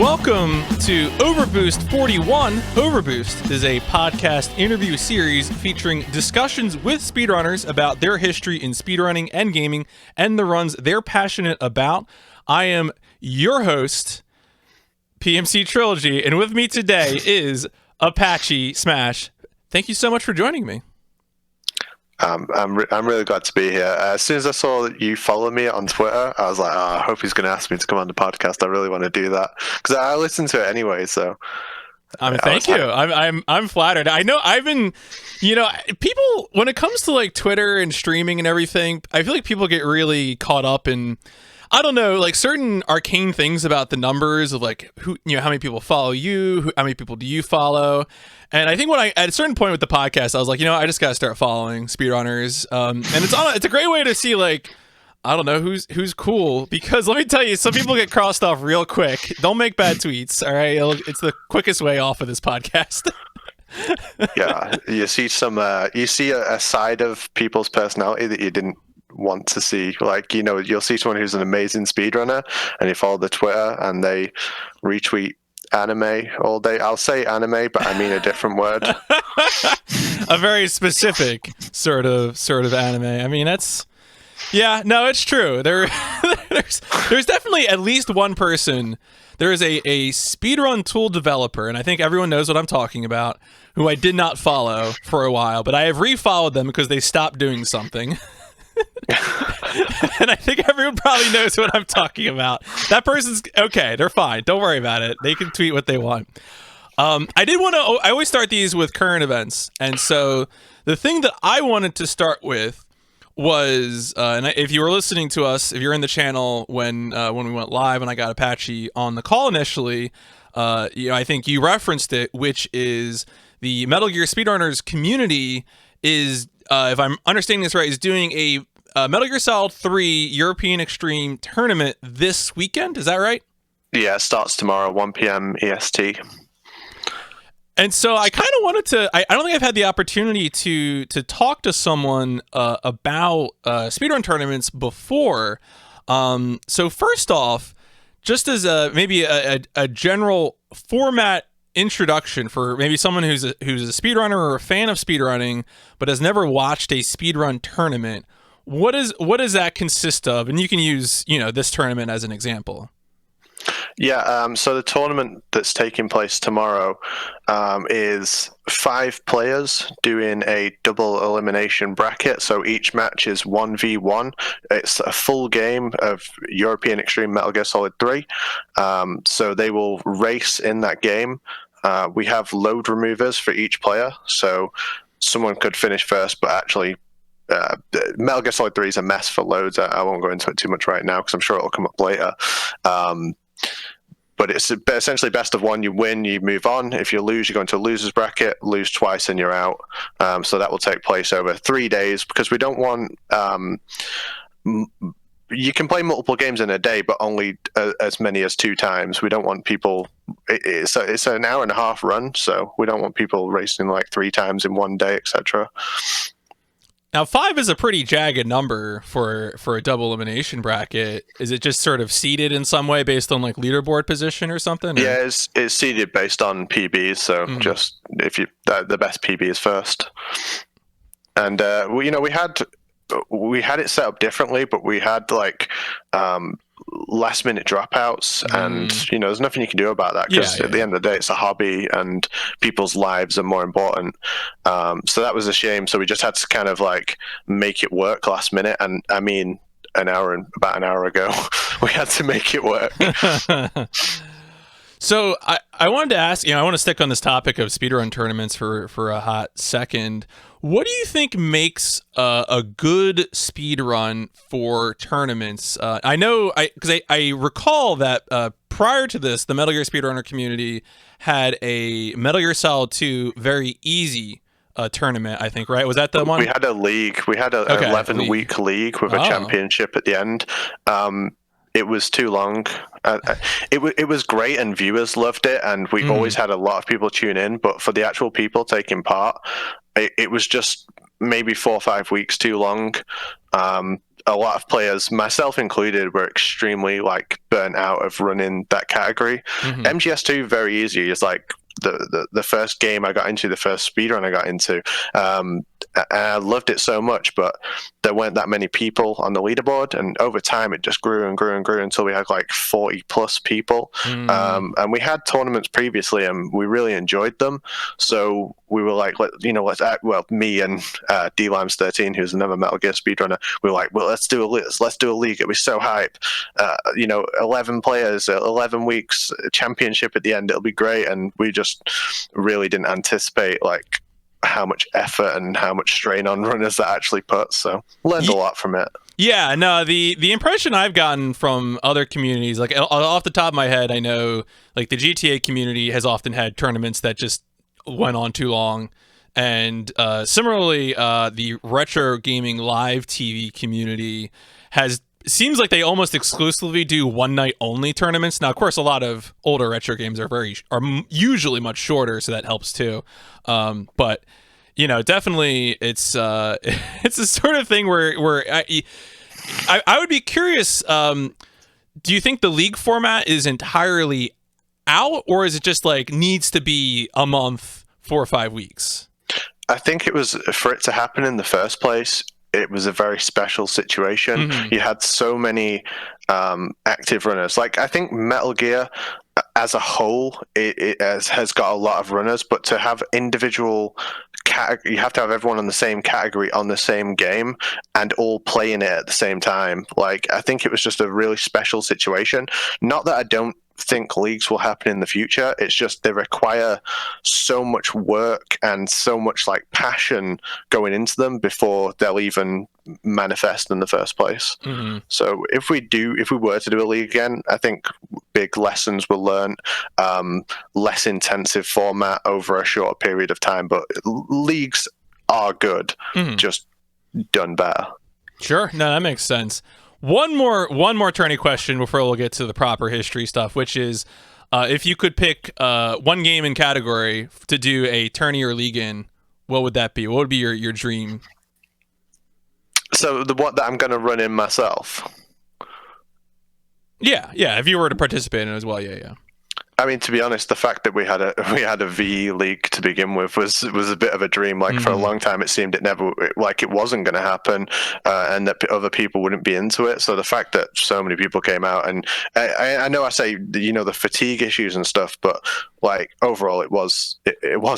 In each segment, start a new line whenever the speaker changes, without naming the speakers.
Welcome to OverBoost 41. OverBoost is a podcast interview series featuring discussions with speedrunners about their history in speedrunning and gaming and the runs they're passionate about. I am your host, PMC Trilogy, and with me today is ApacheSmash. Thank you so much for joining me.
I'm really glad to be here. As soon as I saw that you follow me on Twitter, I was like, I hope he's going to ask me to come on the podcast. I really want to do that because I listen to it anyway. So,
thank you. I'm flattered. I know I've been, people when it comes to like Twitter and streaming and everything, I feel like people get really caught up in, I don't know, like certain arcane things about the numbers of like who, how many people follow you, how many people do you follow. And I think at a certain point with the podcast, I was like, I just got to start following speedrunners. And it's a great way to see like, I don't know who's cool, because let me tell you, some people get crossed off real quick. Don't make bad tweets. All right. It's the quickest way off of this podcast.
Yeah. You see a side of people's personality that you didn't want to see. Like, you'll see someone who's an amazing speedrunner and you follow the Twitter and they retweet anime all day. I'll say anime, but I mean a different word.
A very specific sort of anime. I mean, it's true. There's definitely at least one person. There is a speedrun tool developer, and I think everyone knows what I'm talking about, who I did not follow for a while, but I have refollowed them because they stopped doing something. And I think everyone probably knows what I'm talking about. That person's okay. They're fine. Don't worry about it. They can tweet what they want. I always start these with current events. And so the thing that I wanted to start with was, if you were listening to us, if you're in the channel when we went live and I got Apache on the call initially, I think you referenced it, which is the Metal Gear Speedrunners community is, if I'm understanding this right, is doing a Metal Gear Solid 3 European Extreme tournament this weekend. Is that right?
Yeah, it starts tomorrow, 1 p.m. EST.
And so I kind of wanted to, I don't think I've had the opportunity to talk to someone about speedrun tournaments before. So first off, just as maybe a general format introduction for maybe someone who's a speedrunner or a fan of speedrunning but has never watched a speedrun tournament, what does that consist of? And you can use this tournament as an example.
Yeah, so the tournament that's taking place tomorrow is 5 players doing a double elimination bracket. So each match is 1v1. It's a full game of European Extreme Metal Gear Solid 3. So they will race in that game. We have load removers for each player. So someone could finish first, but actually Metal Gear Solid 3 is a mess for loads. I won't go into it too much right now because I'm sure it'll come up later. But it's essentially best of one. You win, you move on. If you lose, you go into a loser's bracket. Lose twice and you're out. So that will take place over 3 days because we don't want... you can play multiple games in a day, but only as many as 2 times. We don't want people... It's an hour and a half run, so we don't want people racing like 3 times in one day, etc.
Now, 5 is a pretty jagged number for a double elimination bracket. Is it just sort of seeded in some way based on like leaderboard position or something? Or?
Yeah, it's seeded based on PBs. So just if the best PB is first. And we had it set up differently, but we had like last minute dropouts, and there's nothing you can do about that because at the end of the day it's a hobby and people's lives are more important. So that was a shame. So we just had to kind of like make it work last minute, and I mean about an hour ago we had to make it work.
So I wanted to ask, I want to stick on this topic of speedrun tournaments for a hot second. What do you think makes a good speedrun for tournaments? I know, because I recall that prior to this, the Metal Gear Speedrunner community had a Metal Gear Solid 2 very easy tournament, I think, right? Was that the one?
We had a league. We had an 11-week league with a championship at the end. It was too long. It was great and viewers loved it, and we always had a lot of people tune in, but for the actual people taking part, it was just maybe 4 or 5 weeks too long. a lot of players, myself included, were extremely like burnt out of running that category. MGS2 very easy. It's like the first game I got into, the first speedrun I got into. And I loved it so much, but there weren't that many people on the leaderboard, and over time it just grew and grew and grew until we had like 40 plus people. And we had tournaments previously and we really enjoyed them, so we were like, let's act, well, me and D-Limes13, who's another Metal Gear speedrunner, we were like, well, let's do a league. It was so hype. 11 players, 11 weeks, championship at the end, it'll be great. And we just really didn't anticipate like how much effort and how much strain on runners that actually puts. So learned a lot from it.
Yeah, no, the impression I've gotten from other communities, like off the top of my head, I know like the GTA community has often had tournaments that just went on too long. And similarly, the retro gaming live TV community seems like they almost exclusively do one night only tournaments. Now, of course, a lot of older retro games are usually much shorter, so that helps too. But definitely it's it's a sort of thing where I would be curious. Do you think the league format is entirely out, or is it just like needs to be a month, 4 or 5 weeks?
I think it was, for it to happen in the first place, it was a very special situation. You had so many active runners. Like, I think Metal Gear as a whole, it has got a lot of runners, but to have individual you have to have everyone on the same category on the same game and all playing it at the same time. Like, I think it was just a really special situation. Not that I don't think leagues will happen in the future, it's just they require so much work and so much like passion going into them before they'll even manifest in the first place. So if we were to do a league again, I think big lessons were learned, less intensive format over a shorter period of time, but leagues are good, just done better.
Sure, no, that makes sense. One more tourney question before we'll get to the proper history stuff, which is if you could pick one game in category to do a tourney or league in, what would that be? What would be your dream?
So the one that I'm going to run in myself?
Yeah, if you were to participate in it as well, yeah.
I mean, to be honest, the fact that we had a V League to begin with was a bit of a dream. Like, for a long time, it seemed it wasn't going to happen, and that other people wouldn't be into it. So the fact that so many people came out, and I know I say the fatigue issues and stuff, but like overall, it was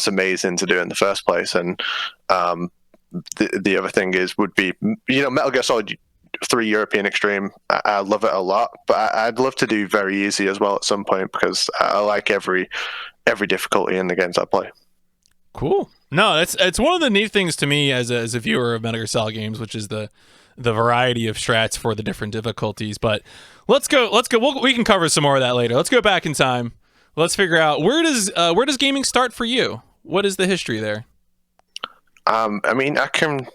amazing to do in the first place. And the other thing would be Metal Gear Solid 3 European Extreme. I love it a lot, but I'd love to do very easy as well at some point, because I like every difficulty in the games I play. Cool.
No, it's one of the neat things to me as a viewer of Metal Gear Solid games, which is the variety of strats for the different difficulties. But let's go. We can cover some more of that later. Let's go back in time. Let's figure out where does gaming start for you? What is the history there?
I mean, I can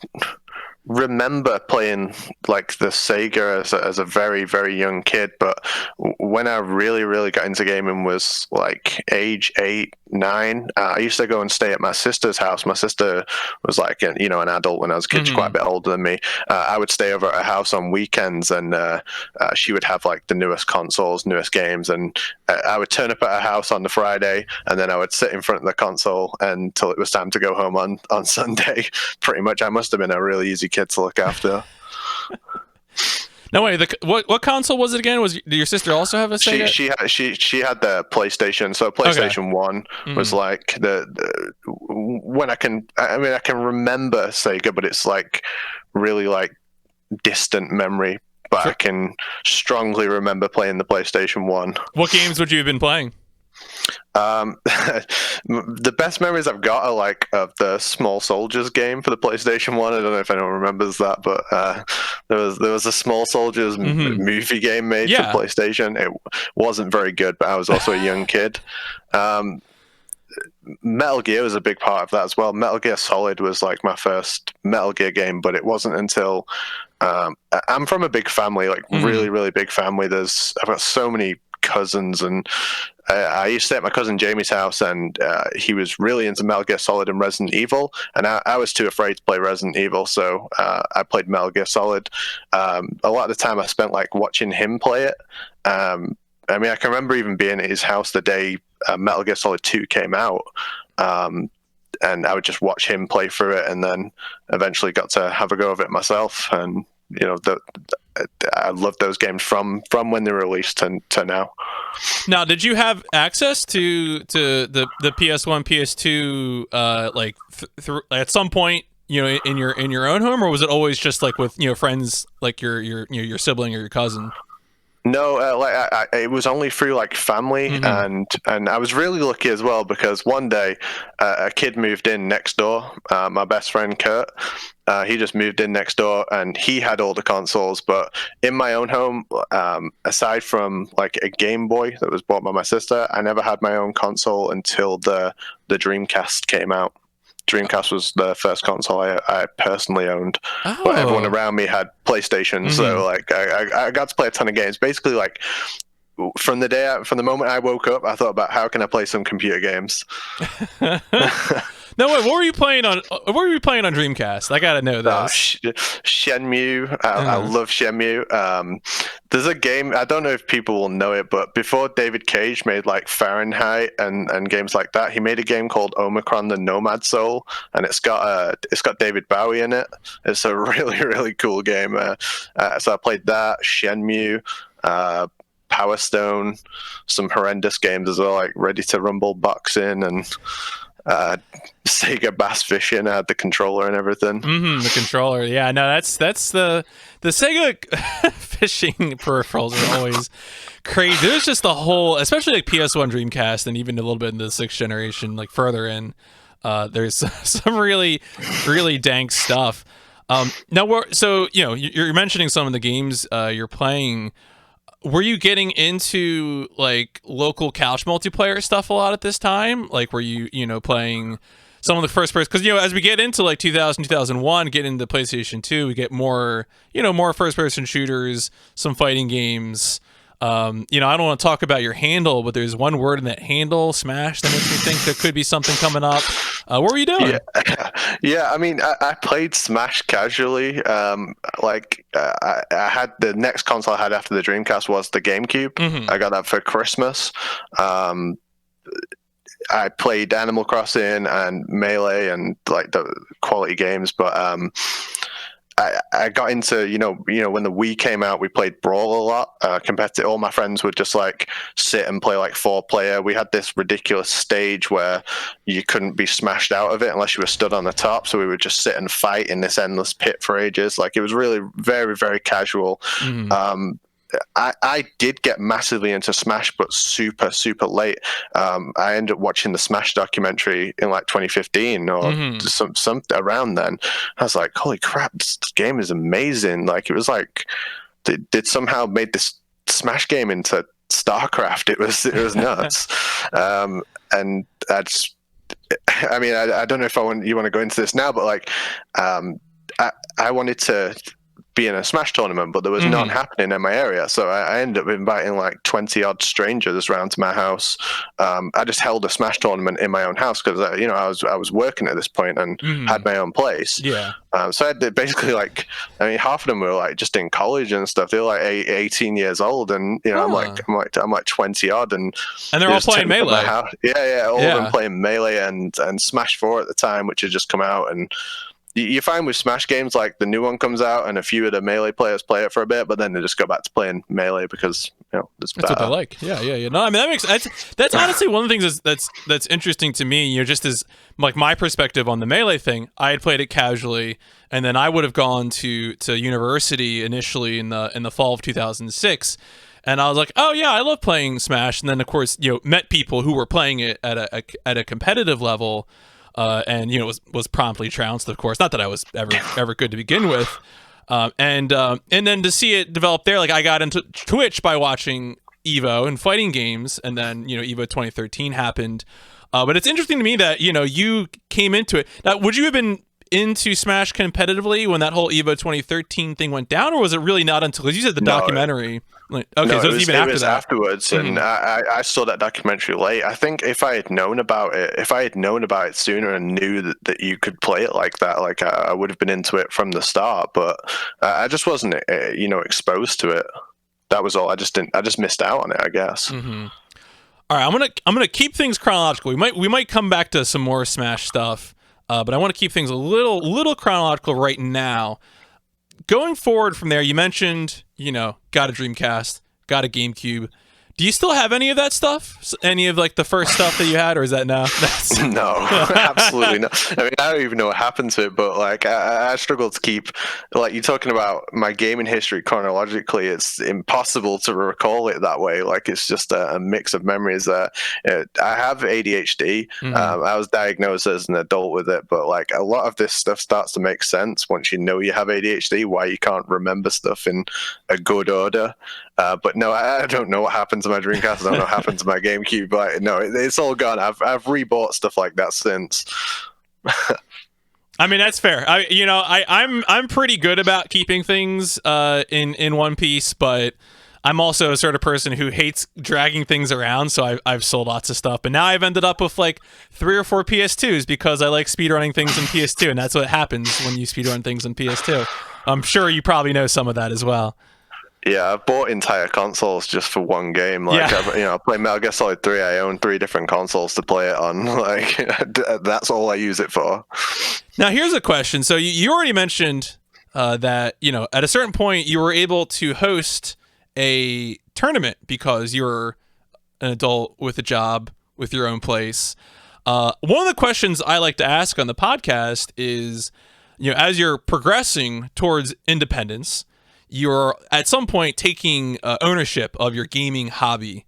remember playing like the Sega as a very, very young kid, but when I really, really got into gaming was like age 8, 9. I used to go and stay at my sister's house. My sister was like an adult when I was a kid. She's quite a bit older than me. I would stay over at her house on weekends, and she would have like the newest consoles, newest games, and I would turn up at her house on the Friday, and then I would sit in front of the console until it was time to go home on Sunday. Pretty much, I must have been a really easy kid to look after.
No way. What console was it again? Did your sister also have a Sega?
She had the PlayStation. So PlayStation 1 was like when I can remember Sega, but it's like really like distant memory. But sure. I can strongly remember playing the PlayStation 1. What games would you have been playing? The best memories I've got are like of the Small Soldiers game for the PlayStation 1. I don't know if anyone remembers that, but there was a Small Soldiers movie game made for PlayStation. It wasn't very good, but I was also a young kid. Metal Gear was a big part of that as well. Metal Gear Solid was like my first Metal Gear game, but it wasn't until I'm from a big family, like really, really big family. I've got so many cousins, and I used to stay at my cousin Jamie's house, and he was really into Metal Gear Solid and Resident Evil, and I was too afraid to play Resident Evil, so I played Metal Gear Solid. A lot of the time I spent like watching him play it. I mean, I can remember even being at his house the day Metal Gear Solid 2 came out, and I would just watch him play through it, and then eventually got to have a go of it myself. And I loved those games from when they were released to now.
Now, did you have access to the PS1, PS2 like at some point, in your own home, or was it always just like with friends like your sibling or your cousin?
No, it was only through like family, and I was really lucky as well, because one day a kid moved in next door. My best friend Kurt, he just moved in next door, and he had all the consoles. But in my own home, aside from like a Game Boy that was bought by my sister, I never had my own console until the Dreamcast came out. Dreamcast was the first console I personally owned, but everyone around me had PlayStation, so like I got to play a ton of games. Basically, like from the moment I woke up, I thought about how can I play some computer games.
No, wait, what were you playing on? What were you playing on Dreamcast? I gotta know this.
Shenmue. I love Shenmue. There's a game, I don't know if people will know it, but before David Cage made like Fahrenheit and games like that, he made a game called Omicron: The Nomad Soul, and it's got David Bowie in it. It's a really really cool game. So I played that, Shenmue. Power Stone, some horrendous games as well, like Ready to Rumble Boxing and Sega Bass Fishing. I had the controller and everything.
The controller, yeah. No, that's the Sega fishing peripherals are always crazy. There's just the whole, especially like PS1, Dreamcast, and even a little bit in the 6th generation, like further in. There's some really really dank stuff. Now, so you're mentioning some of the games you're playing. Were you getting into like local couch multiplayer stuff a lot at this time? Like, were you playing some of the first person? Because as we get into like 2000, 2001, get into PlayStation 2, we get more more first person shooters, some fighting games. I don't want to talk about your handle, but there's one word in that handle, Smash, that makes me think there could be something coming up. What were you doing?
Yeah. I mean, I played Smash casually. I had the next console I had after the Dreamcast was the GameCube. I got that for Christmas. I played Animal Crossing and Melee and like the quality games, but I got into, when the Wii came out, we played Brawl a lot. Competitive. All my friends would just like sit and play like 4-player. We had this ridiculous stage where you couldn't be smashed out of it unless you were stood on the top. So we would just sit and fight in this endless pit for ages. Like it was really very, very casual. I did get massively into Smash, but super, super late. I ended up watching the Smash documentary in like 2015 or some around then. I was like, holy crap, this game is amazing. Like it was like they somehow made this Smash game into StarCraft. It was nuts. And that's, I mean, I don't know if you want to go into this now, but like I wanted to be in a Smash tournament, but there was none happening in my area, so I ended up inviting like 20 odd strangers around to my house. I just held a Smash tournament in my own house because I was working at this point and had my own place. So I had basically like, I mean, half of them were like just in college and stuff. They were like 18 years old, and I'm like 20 odd, and
they're all playing Melee.
All of them playing Melee and Smash 4 at the time, which had just come out. And you find with Smash games, like the new one comes out and a few of the Melee players play it for a bit, but then they just go back to playing Melee because it's better.
That's what they like. Yeah. No, I mean that's honestly one of the things that's interesting to me. Just as like my perspective on the Melee thing. I had played it casually, and then I would have gone to university initially in the fall of 2006. And I was like, oh yeah, I love playing Smash. And then of course, met people who were playing it at a competitive level. And was promptly trounced, of course. Not that I was ever good to begin with, and then to see it develop there, like I got into Twitch by watching Evo and fighting games, and then Evo 2013 happened. But it's interesting to me that you came into it. Now, would you have been into Smash competitively when that whole Evo 2013 thing went down, or was it really not until, because you said the documentary? Like, okay,
no,
so it was even after
was
that.
Afterwards, and I saw that documentary late. I think if I had known about it sooner and knew that you could play it like that, like I would have been into it from the start. But I just wasn't, exposed to it. That was all. I just missed out on it, I guess.
Mm-hmm. All right, I'm gonna keep things chronological. We might come back to some more Smash stuff, but I want to keep things a little chronological right now. Going forward from there, you mentioned, got a Dreamcast, got a GameCube. Do you still have any of that stuff? Any of like the first stuff that you had, or is that no?
No, absolutely not. I mean, I don't even know what happened to it, but like I struggle to keep, like, you're talking about my gaming history chronologically. It's impossible to recall it that way. Like, it's just a mix of memories. I have ADHD. I was diagnosed as an adult with it, but like a lot of this stuff starts to make sense once you know you have ADHD. Why you can't remember stuff in a good order. But no, I don't know what happened to my Dreamcast. I don't know what happened to my GameCube. But no, it's all gone. I've rebought stuff like that since.
I mean, that's fair. I'm pretty good about keeping things in one piece, but I'm also a sort of person who hates dragging things around. So I've sold lots of stuff, but now I've ended up with like 3 or 4 PS2s because I like speedrunning things in PS2, and that's what happens when you speedrun things in PS2. I'm sure you probably know some of that as well.
Yeah, I've bought entire consoles just for one game. Like, I play Metal Gear Solid 3. I own 3 different consoles to play it on. Like, that's all I use it for.
Now, here's a question. So you already mentioned that, at a certain point you were able to host a tournament because you're an adult with a job, with your own place. One of the questions I like to ask on the podcast is, as you're progressing towards independence, you're at some point taking ownership of your gaming hobby.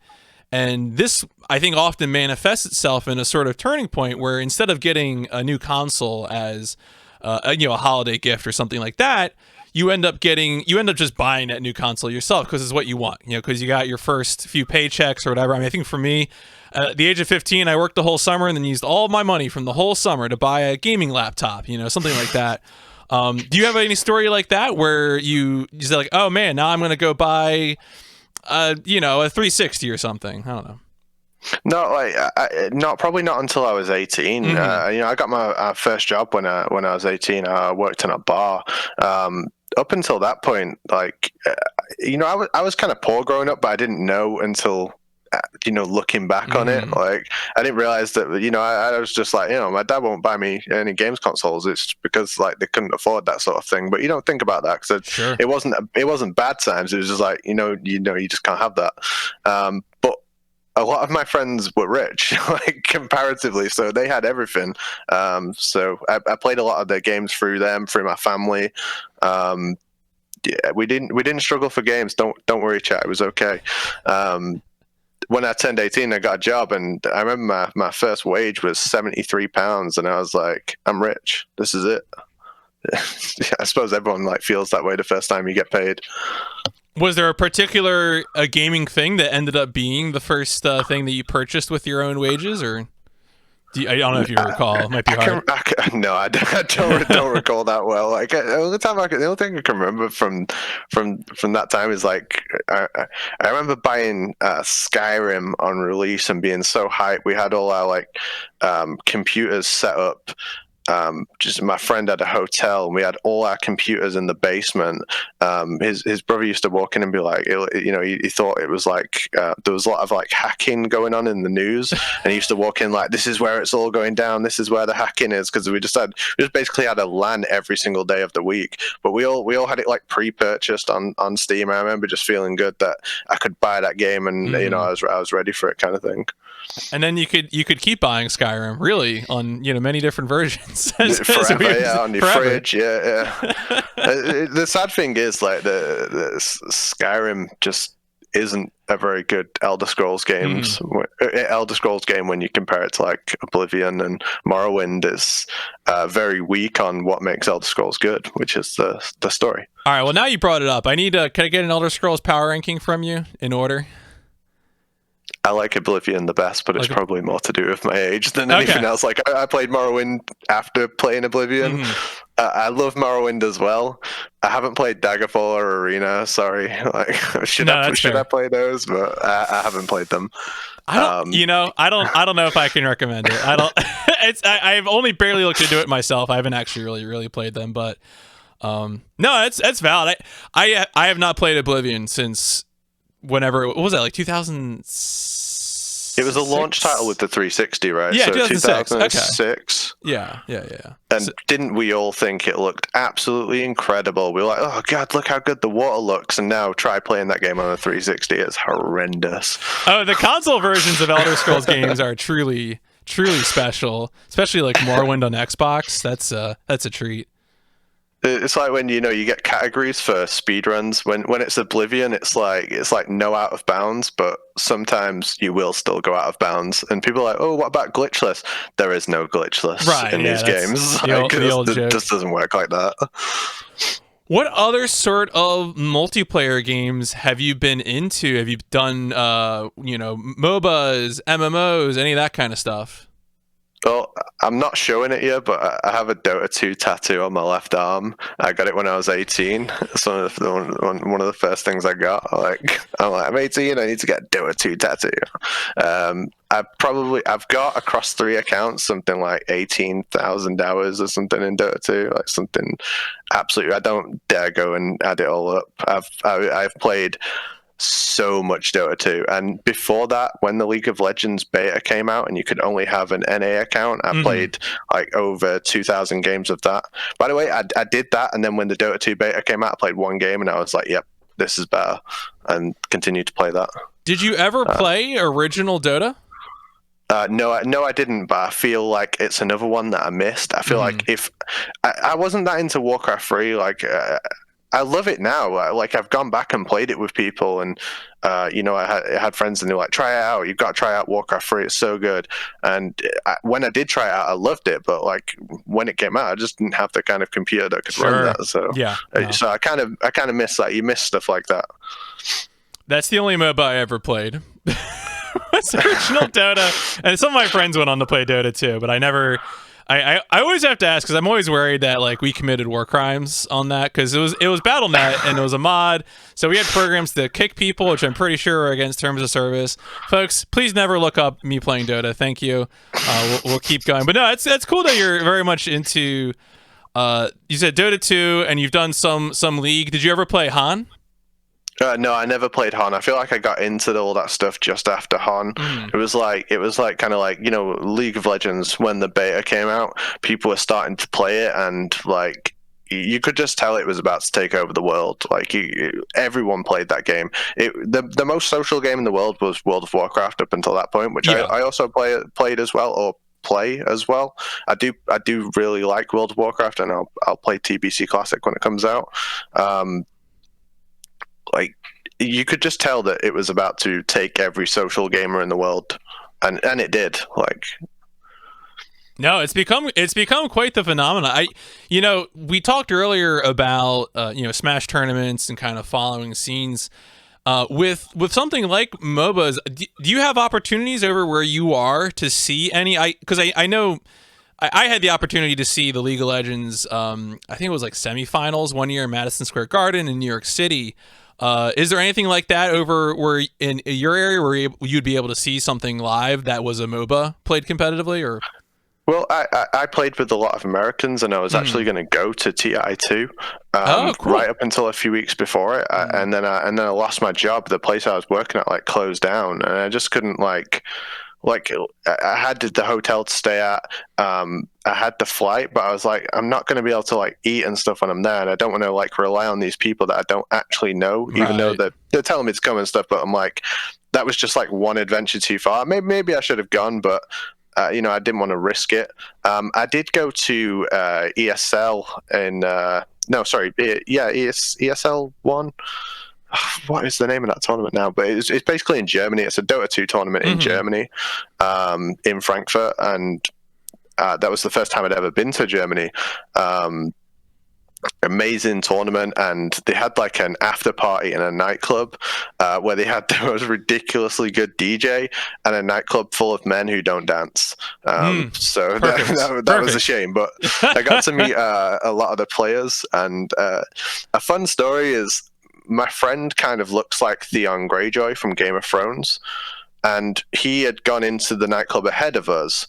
And this, I think, often manifests itself in a sort of turning point where instead of getting a new console as a holiday gift or something like that, you end up just buying that new console yourself because it's what you want, because you got your first few paychecks or whatever. I mean, I think for me, at the age of 15, I worked the whole summer and then used all my money from the whole summer to buy a gaming laptop, something like that. Do you have any story like that where you say like, oh man, now I'm going to go buy, a 360 or something? I don't know.
No, probably not until I was 18. I got my first job when I was 18. I worked in a bar. Up until that point, like, I was kind of poor growing up, but I didn't know until looking back on it, like, I didn't realize that, I was just like, my dad won't buy me any games consoles. It's because like they couldn't afford that sort of thing. But you don't think about that because it wasn't bad times. It was just like, you just can't have that. But a lot of my friends were rich, like comparatively, so they had everything. So I played a lot of their games through them, through my family. We didn't struggle for games. Don't worry, chat. It was okay. When I turned 18, I got a job, and I remember my first wage was £73, and I was like, I'm rich. This is it. I suppose everyone like feels that way the first time you get paid.
Was there a particular gaming thing that ended up being the first thing that you purchased with your own wages, or? I don't know if you recall. It might be hard.
I don't recall that well. Like the only thing I can remember from that time is like I remember buying Skyrim on release and being so hyped. We had all our like computers set up. Just my friend had a hotel, and we had all our computers in the basement. His brother used to walk in and be like, he thought it was like there was a lot of like hacking going on in the news, and he used to walk in like, this is where it's all going down. This is where the hacking is, because we just basically had a LAN every single day of the week. But we all had it like pre-purchased on Steam. I remember just feeling good that I could buy that game, and I was ready for it, kind of thing.
And then you could keep buying Skyrim, really, on many different versions.
Forever, on your fridge, yeah. The sad thing is, like, the Skyrim just isn't a very good Elder Scrolls game. Elder Scrolls game, when you compare it to like Oblivion and Morrowind, is very weak on what makes Elder Scrolls good, which is the story. All
right, well, now you brought it up. Can I get an Elder Scrolls power ranking from you in order?
I like Oblivion the best, but it's
Like-
probably more to do with my age than anything else. Like I played Morrowind after playing Oblivion. I love Morrowind as well. I haven't played Daggerfall or Arena. Sorry, like should I play those? But I haven't played them.
I don't, I don't know if I can recommend it. I don't. I've only barely looked into it myself. I haven't actually really played them, but no, it's valid. I have not played Oblivion since whenever. What was that, like 2006?
It was a launch title with the 360, right?
Yeah,
so
2006.
2006.
Okay. Yeah.
And didn't we all think it looked absolutely incredible? We were like, oh god, look how good the water looks. And now try playing that game on a 360. It's horrendous.
Oh, the console versions of Elder Scrolls games are truly special, especially like Morrowind on Xbox. That's a treat.
It's like when you get categories for speedruns. When it's Oblivion, it's like no out of bounds, but sometimes you will still go out of bounds. And people are like, oh, what about glitchless? There is no glitchless in these games. It just doesn't work like that.
What other sort of multiplayer games have you been into? Have you done MOBAs, MMOs, any of that kind of stuff?
Well, I'm not showing it yet, but I have a Dota 2 tattoo on my left arm. I got it when I was 18. It's one of the first things I got. I'm 18. I need to get a Dota 2 tattoo. I've got across 3 accounts something like 18,000 hours or something in Dota 2. Like something absolutely. I don't dare go and add it all up. I've played so much Dota 2, and before that, when the League of Legends beta came out and you could only have an NA account, I played like over 2,000 games of that. By the way, I did that, and then when the Dota 2 beta came out, I played 1 game and I was like, yep, this is better, and continued to play that.
Did you ever play original Dota?
No, I didn't, but I feel like it's another one that I missed. I feel like if I wasn't that into Warcraft 3, I love it now. Like I've gone back and played it with people, and I had friends, and they're like, "Try it out. You've got to try out Warcraft 3. It's so good." And when I did try it out, I loved it. But like when it came out, I just didn't have the kind of computer that could run that. So so I kind of miss that. You miss stuff like that.
That's the only MOBA I ever played. It's original Dota, and some of my friends went on to play Dota too, but I never. I always have to ask, because I'm always worried that like we committed war crimes on that, because it was BattleNet and it was a mod, so we had programs to kick people, which I'm pretty sure are against terms of service. Folks, please never look up me playing Dota. Thank you. We'll keep going. But no, it's cool that you're very much into. You said Dota 2, and you've done some League. Did you ever play Han?
No, I never played Han. I feel like I got into all that stuff just after Han. It was like kind of like League of Legends, when the beta came out, people were starting to play it, and like you could just tell it was about to take over the world. Like everyone played that game. The most social game in the world was World of Warcraft up until that point, which I also played as well, or play as well. I do really like World of Warcraft, and I'll play TBC Classic when it comes out. Like you could just tell that it was about to take every social gamer in the world, and it did. Like,
no, it's become quite the phenomenon. We talked earlier about Smash tournaments and kind of following scenes. With something like MOBAs, do you have opportunities over where you are to see any? Because I know. I had the opportunity to see the League of Legends. I think it was like semifinals one year in Madison Square Garden in New York City. Is there anything like that over where in your area where you'd be able to see something live that was a MOBA played competitively? Or
well, I played with a lot of Americans, and I was actually going to go to TI2
cool.
right up until a few weeks before it, and then I lost my job. The place I was working at closed down, and I just couldn't like I had the hotel to stay at. I had the flight, but I was like, I'm not going to be able to eat and stuff when I'm there, and I don't want to rely on these people that I don't actually know, even though they're telling me to come and stuff. But I'm like, that was just one adventure too far. Maybe I should have gone, but I didn't want to risk it. I did go to ESL in ESL 1. What is the name of that tournament now? But it's basically in Germany. It's a Dota 2 tournament in Germany, in Frankfurt, and that was the first time I'd ever been to Germany. amazing tournament, and they had like an after party in a nightclub where they had the most ridiculously good DJ and a nightclub full of men who don't dance. So that was a shame, but I got to meet a lot of the players, and a fun story is my friend kind of looks like Theon Greyjoy from Game of Thrones, and he had gone into the nightclub ahead of us,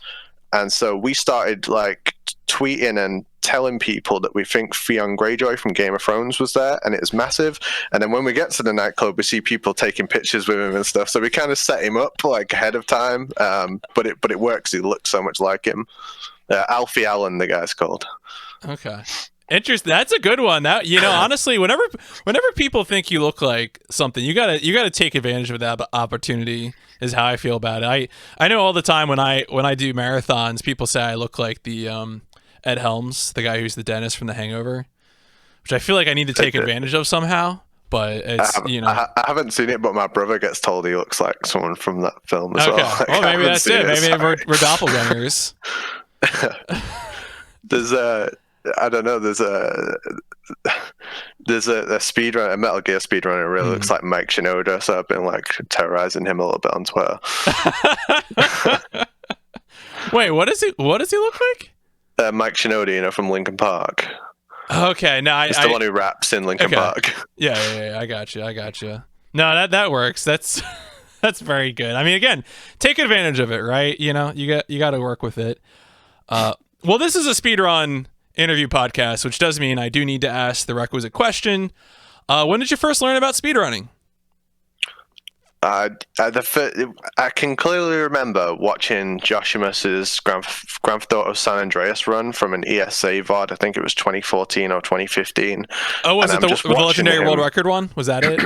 and so we started like tweeting and telling people that we think Theon Greyjoy from Game of Thrones was there, and it was massive. And then when we get to the nightclub, we see people taking pictures with him and stuff. So we kind of set him up like ahead of time, but it works. He looks so much like him. Alfie Allen, the guy's called.
Okay, interesting. That's a good one. That honestly, whenever people think you look like something, you gotta take advantage of that opportunity. Is how I feel about it. I know all the time when I do marathons, people say I look like the Ed Helms, the guy who's the dentist from The Hangover, which I feel like I need to take advantage of somehow. But it's
I haven't seen it, but my brother gets told he looks like someone from that film as well. Like,
well, maybe that's it. Maybe we're doppelgangers.
There's a speedrunner, a Metal Gear speedrunner, who really looks like Mike Shinoda, so I've been like terrorizing him a little bit on Twitter.
Wait, what does he look like?
Mike Shinoda, from Linkin Park.
Okay, no,
He's the one who raps in Linkin Park.
Yeah, I got you. No, that works. That's very good. I mean, again, take advantage of it, right? You got to work with it. Well, this is a speedrun interview podcast, which does mean I do need to ask the requisite question. When did you first learn about speedrunning?
I can clearly remember watching Joshimus's Grand Theft Auto San Andreas run from an ESA VOD. I think it was 2014 or 2015.
Oh, was it the legendary world record one? Was that it?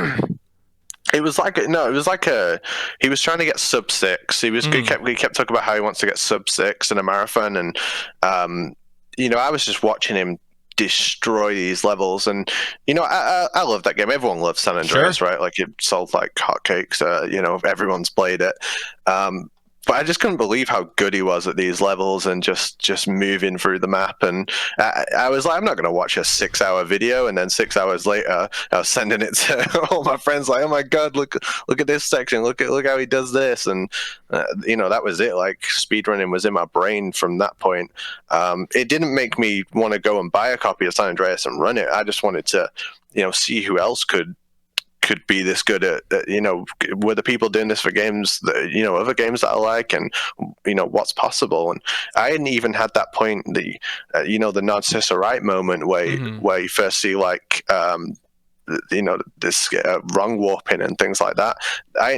It was like he was trying to get sub 6. He kept talking about how he wants to get sub 6 in a marathon, and I was just watching him destroy these levels, and I love that game. Everyone loves San Andreas, right? Like, it sold like hotcakes. Everyone's played it. But I just couldn't believe how good he was at these levels and just moving through the map. And I was like, I'm not going to watch a 6-hour video. And then 6 hours later, I was sending it to all my friends, like, oh my God, look at this section. Look how he does this. And, that was it. Like, speedrunning was in my brain from that point. It didn't make me want to go and buy a copy of San Andreas and run it. I just wanted to, see who else could be this good at, were the people doing this for games that, other games that I like, and, what's possible. And I hadn't even had that point, the Narcissa Wright moment where you first see like, this wrong warping and things like that. I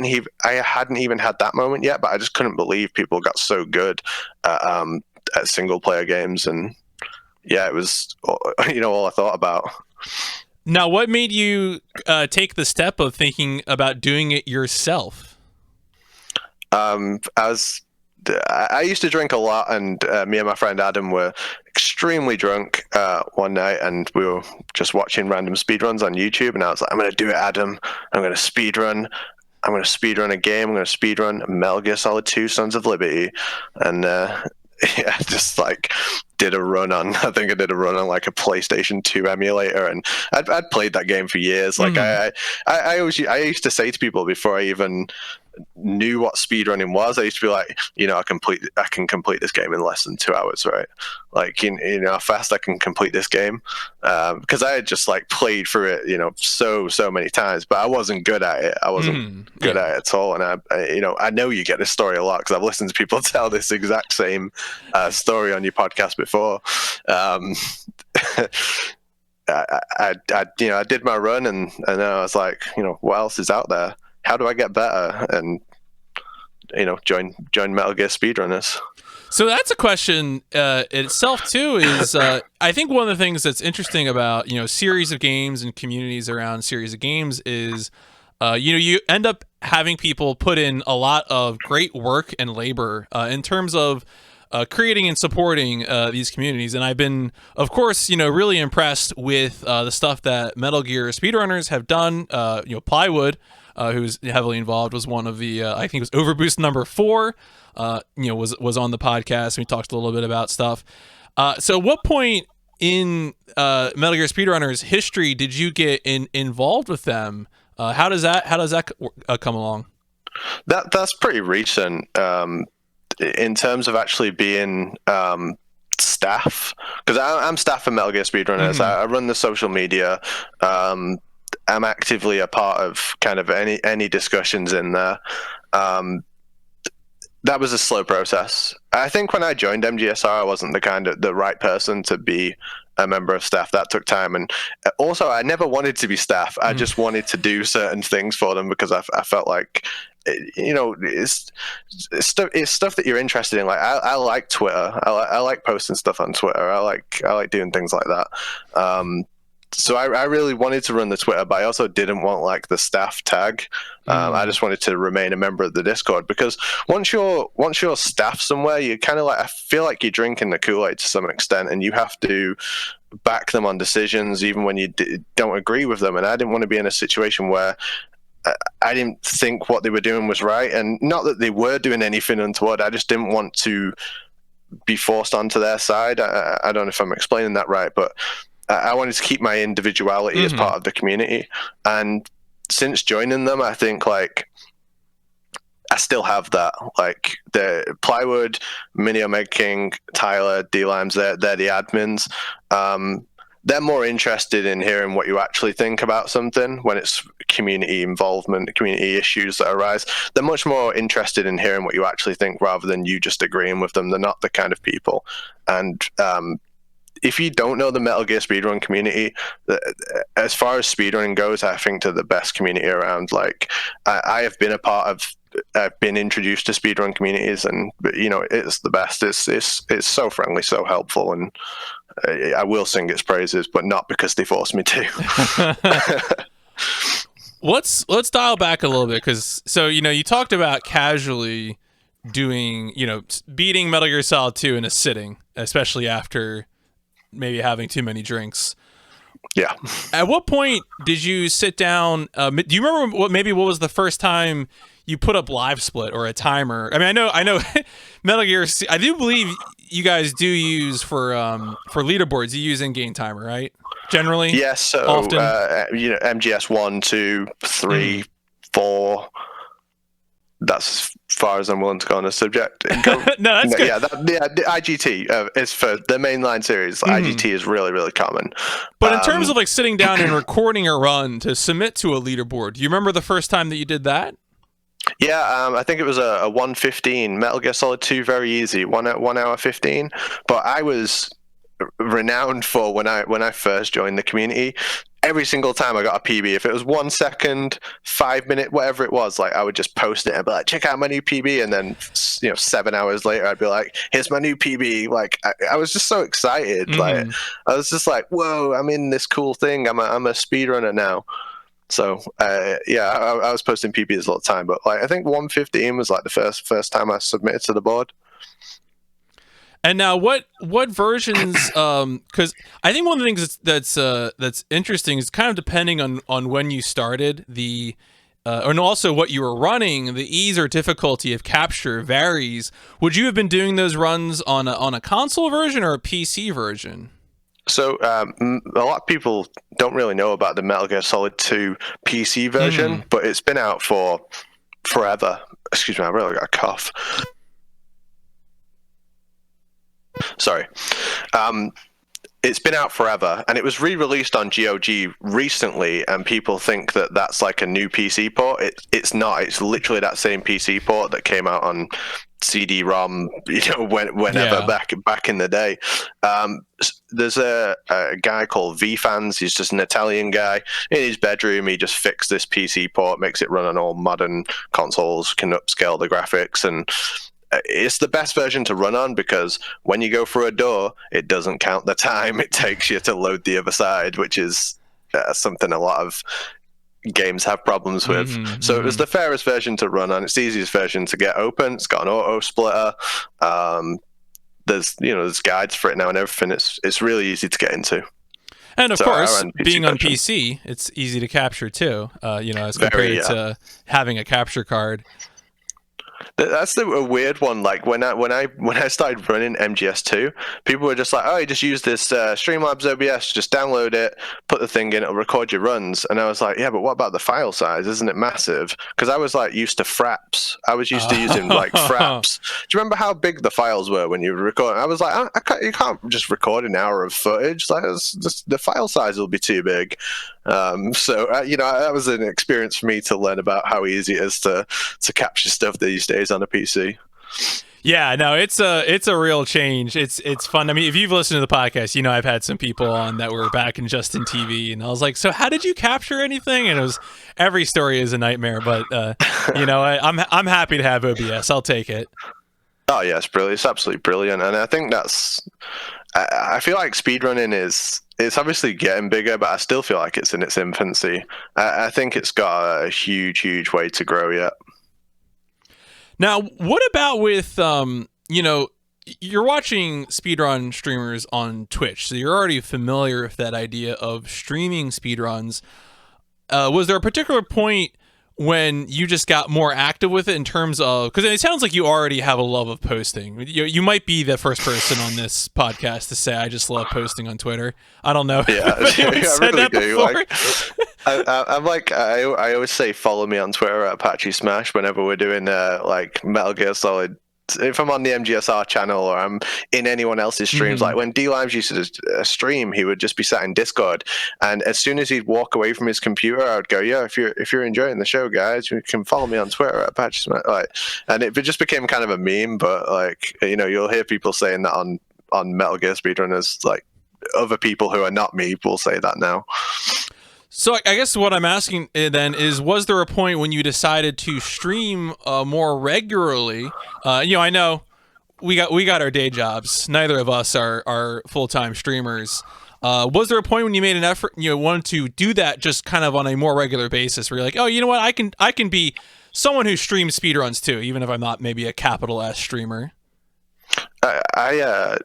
hadn't even had that moment yet, but I just couldn't believe people got so good at single player games. And yeah, it was, all I thought about.
Now, what made you take the step of thinking about doing it yourself?
I used to drink a lot, and me and my friend Adam were extremely drunk one night, and we were just watching random speedruns on YouTube, and I was like, I'm going to do it, Adam. I'm going to speedrun. I'm going to speedrun a game. I'm going to speedrun Metal Gear Solid 2 Sons of Liberty. And just like did a run on like a PlayStation 2 emulator, and I'd played that game for years. Like I used to say to people before I even knew what speedrunning was, I used to be like, I can complete this game in less than 2 hours, right? Like, how fast I can complete this game, because I had just like played through it, so many times, but I wasn't good at it. I wasn't good at it at all. And I know you get this story a lot because I've listened to people tell this exact same story on your podcast before. I did my run, and then I was like, what else is out there? How do I get better? And join Metal Gear Speedrunners.
So that's a question itself too. Is I think one of the things that's interesting about series of games and communities around series of games is you end up having people put in a lot of great work and labor in terms of creating and supporting these communities. And I've been, of course, really impressed with the stuff that Metal Gear Speedrunners have done. Plywood, who's heavily involved, was one of the, I think it was OverBoost number 4, was on the podcast. And we talked a little bit about stuff. So at what point in Metal Gear Speedrunners history did you get involved with them? How does that come along?
That's pretty recent. In terms of actually being staff, because I'm staff for Metal Gear Speedrunners. I run the social media. I'm actively a part of kind of any discussions in there. That was a slow process. I think when I joined MGSR, I wasn't the right person to be a member of staff. That took time, and also I never wanted to be staff. I just wanted to do certain things for them because I felt like, it's stuff that you're interested in. Like I like Twitter. I like posting stuff on Twitter. I like doing things like that. So I really wanted to run the Twitter, but I also didn't want like the staff tag. I just wanted to remain a member of the Discord, because once you're staff somewhere, you kind of I feel like you're drinking the Kool-Aid to some extent, and you have to back them on decisions even when you don't agree with them. And I didn't want to be in a situation where I didn't think what they were doing was right, and not that they were doing anything untoward. I just didn't want to be forced onto their side. I don't know if I'm explaining that right, but I wanted to keep my individuality as part of the community. And since joining them, I think like I still have that. Like the Plywood, Mini Omega King, Tyler, D-Limes, they're the admins. They're more interested in hearing what you actually think about something when it's community involvement, community issues that arise. They're much more interested in hearing what you actually think rather than you just agreeing with them. They're not the kind of people. And if you don't know the Metal Gear speedrun community, as far as speedrunning goes, I think they're the best community around. Like I have been I've been introduced to speedrun communities, and it's the best. It's so friendly, so helpful, and I will sing its praises, but not because they forced me to.
Let's dial back a little bit, because you talked about casually doing beating Metal Gear Solid 2 in a sitting, especially after maybe having too many drinks.
Yeah.
At what point did you sit down? Do you remember what was the first time you put up live split or a timer? I mean, I know Metal Gear. I do believe you guys do use for leaderboards. You use in-game timer, right? Generally.
Yes. So
often.
MGS 1, 2, 3, 4. That's as far as I'm willing to go on the subject.
No, that's good.
The IGT is for the mainline series. IGT is really, really common.
But in terms of like sitting down and recording a run to submit to a leaderboard, do you remember the first time that you did that?
Yeah, I think it was a 1:15. Metal Gear Solid 2, very easy, 1 hour 15. But I was renowned for when I first joined the community. Every single time I got a PB, if it was 1 second, 5 minute, whatever it was, like I would just post it and be like, check out my new PB. And then 7 hours later, I'd be like, here's my new PB. Like I was just so excited. Like I was just like, whoa, I'm in this cool thing. I'm a speedrunner now. So I was posting PBs all the time. But like I think 1:15 was like the first time I submitted to the board.
And now, what versions? Because I think one of the things that's interesting is kind of depending on when you started and also what you were running. The ease or difficulty of capture varies. Would you have been doing those runs on a console version or a PC version?
So a lot of people don't really know about the Metal Gear Solid 2 PC version, but it's been out for forever. Excuse me, I really got a cough. Sorry. It's been out forever, and it was re-released on GOG recently, and people think that that's like a new PC port. It's not. It's literally that same PC port that came out on CD-ROM, whenever back in the day. There's a guy called V-Fans. He's just an Italian guy. In his bedroom, he just fixed this PC port, makes it run on all modern consoles, can upscale the graphics, and it's the best version to run on, because when you go through a door, it doesn't count the time it takes you to load the other side, which is something a lot of games have problems with. So it was the fairest version to run on. It's the easiest version to get open. It's got an auto splitter. There's guides for it now and everything. It's really easy to get into.
And of course, being on PC, it's easy to capture too. As compared to having a capture card.
That's a weird one. Like when I started running MGS2, people were just like, "Oh, you just use this Streamlabs OBS, just download it, put the thing in, it'll record your runs." And I was like, "Yeah, but what about the file size? Isn't it massive?" Because I was like used to fraps. I was used to using like fraps. Do you remember how big the files were when you were recording? I was like, you can't just record an hour of footage. Like the file size will be too big. So you know, that was an experience for me to learn about how easy it is to capture stuff these days on a PC.
Yeah, no, it's a real change. It's fun. I mean, if you've listened to the podcast, you know I've had some people on that were back in just in TV, and I was like, "So how did you capture anything?" And it was every story is a nightmare, but you know, I'm happy to have OBS. I'll take it.
Oh yeah, it's brilliant. It's absolutely brilliant, and I think I feel like speedrunning it's obviously getting bigger, but I still feel like it's in its infancy. I think it's got a huge way to grow yet.
Now, what about with you know, you're watching speedrun streamers on Twitch, so you're already familiar with that idea of streaming speedruns. Was there a particular point when you just got more active with it in terms of, because it sounds like you already have a love of posting. You might be the first person on this podcast to say I just love posting on Twitter. I don't know.
Yeah,
I
really do. Like, I'm like, I always say follow me on Twitter at ApacheSmash whenever we're doing like Metal Gear Solid. If I'm on the MGSR channel or I'm in anyone else's streams, like when D-Limes used to stream, he would just be sat in Discord, and as soon as he'd walk away from his computer, I would go, "Yeah, if you're enjoying the show, guys, you can follow me on Twitter at ApacheSmash." Like, and it just became kind of a meme. But like, you know, you'll hear people saying that on Metal Gear Speedrunners, like other people who are not me will say that now.
So I guess what I'm asking then is, was there a point when you decided to stream more regularly? You know, I know we got our day jobs. Neither of us are full-time streamers. Was there a point when you made an effort, you know, wanted to do that just kind of on a more regular basis, where you're like, oh, you know what, I can be someone who streams speedruns too, even if I'm not maybe a capital S streamer?
I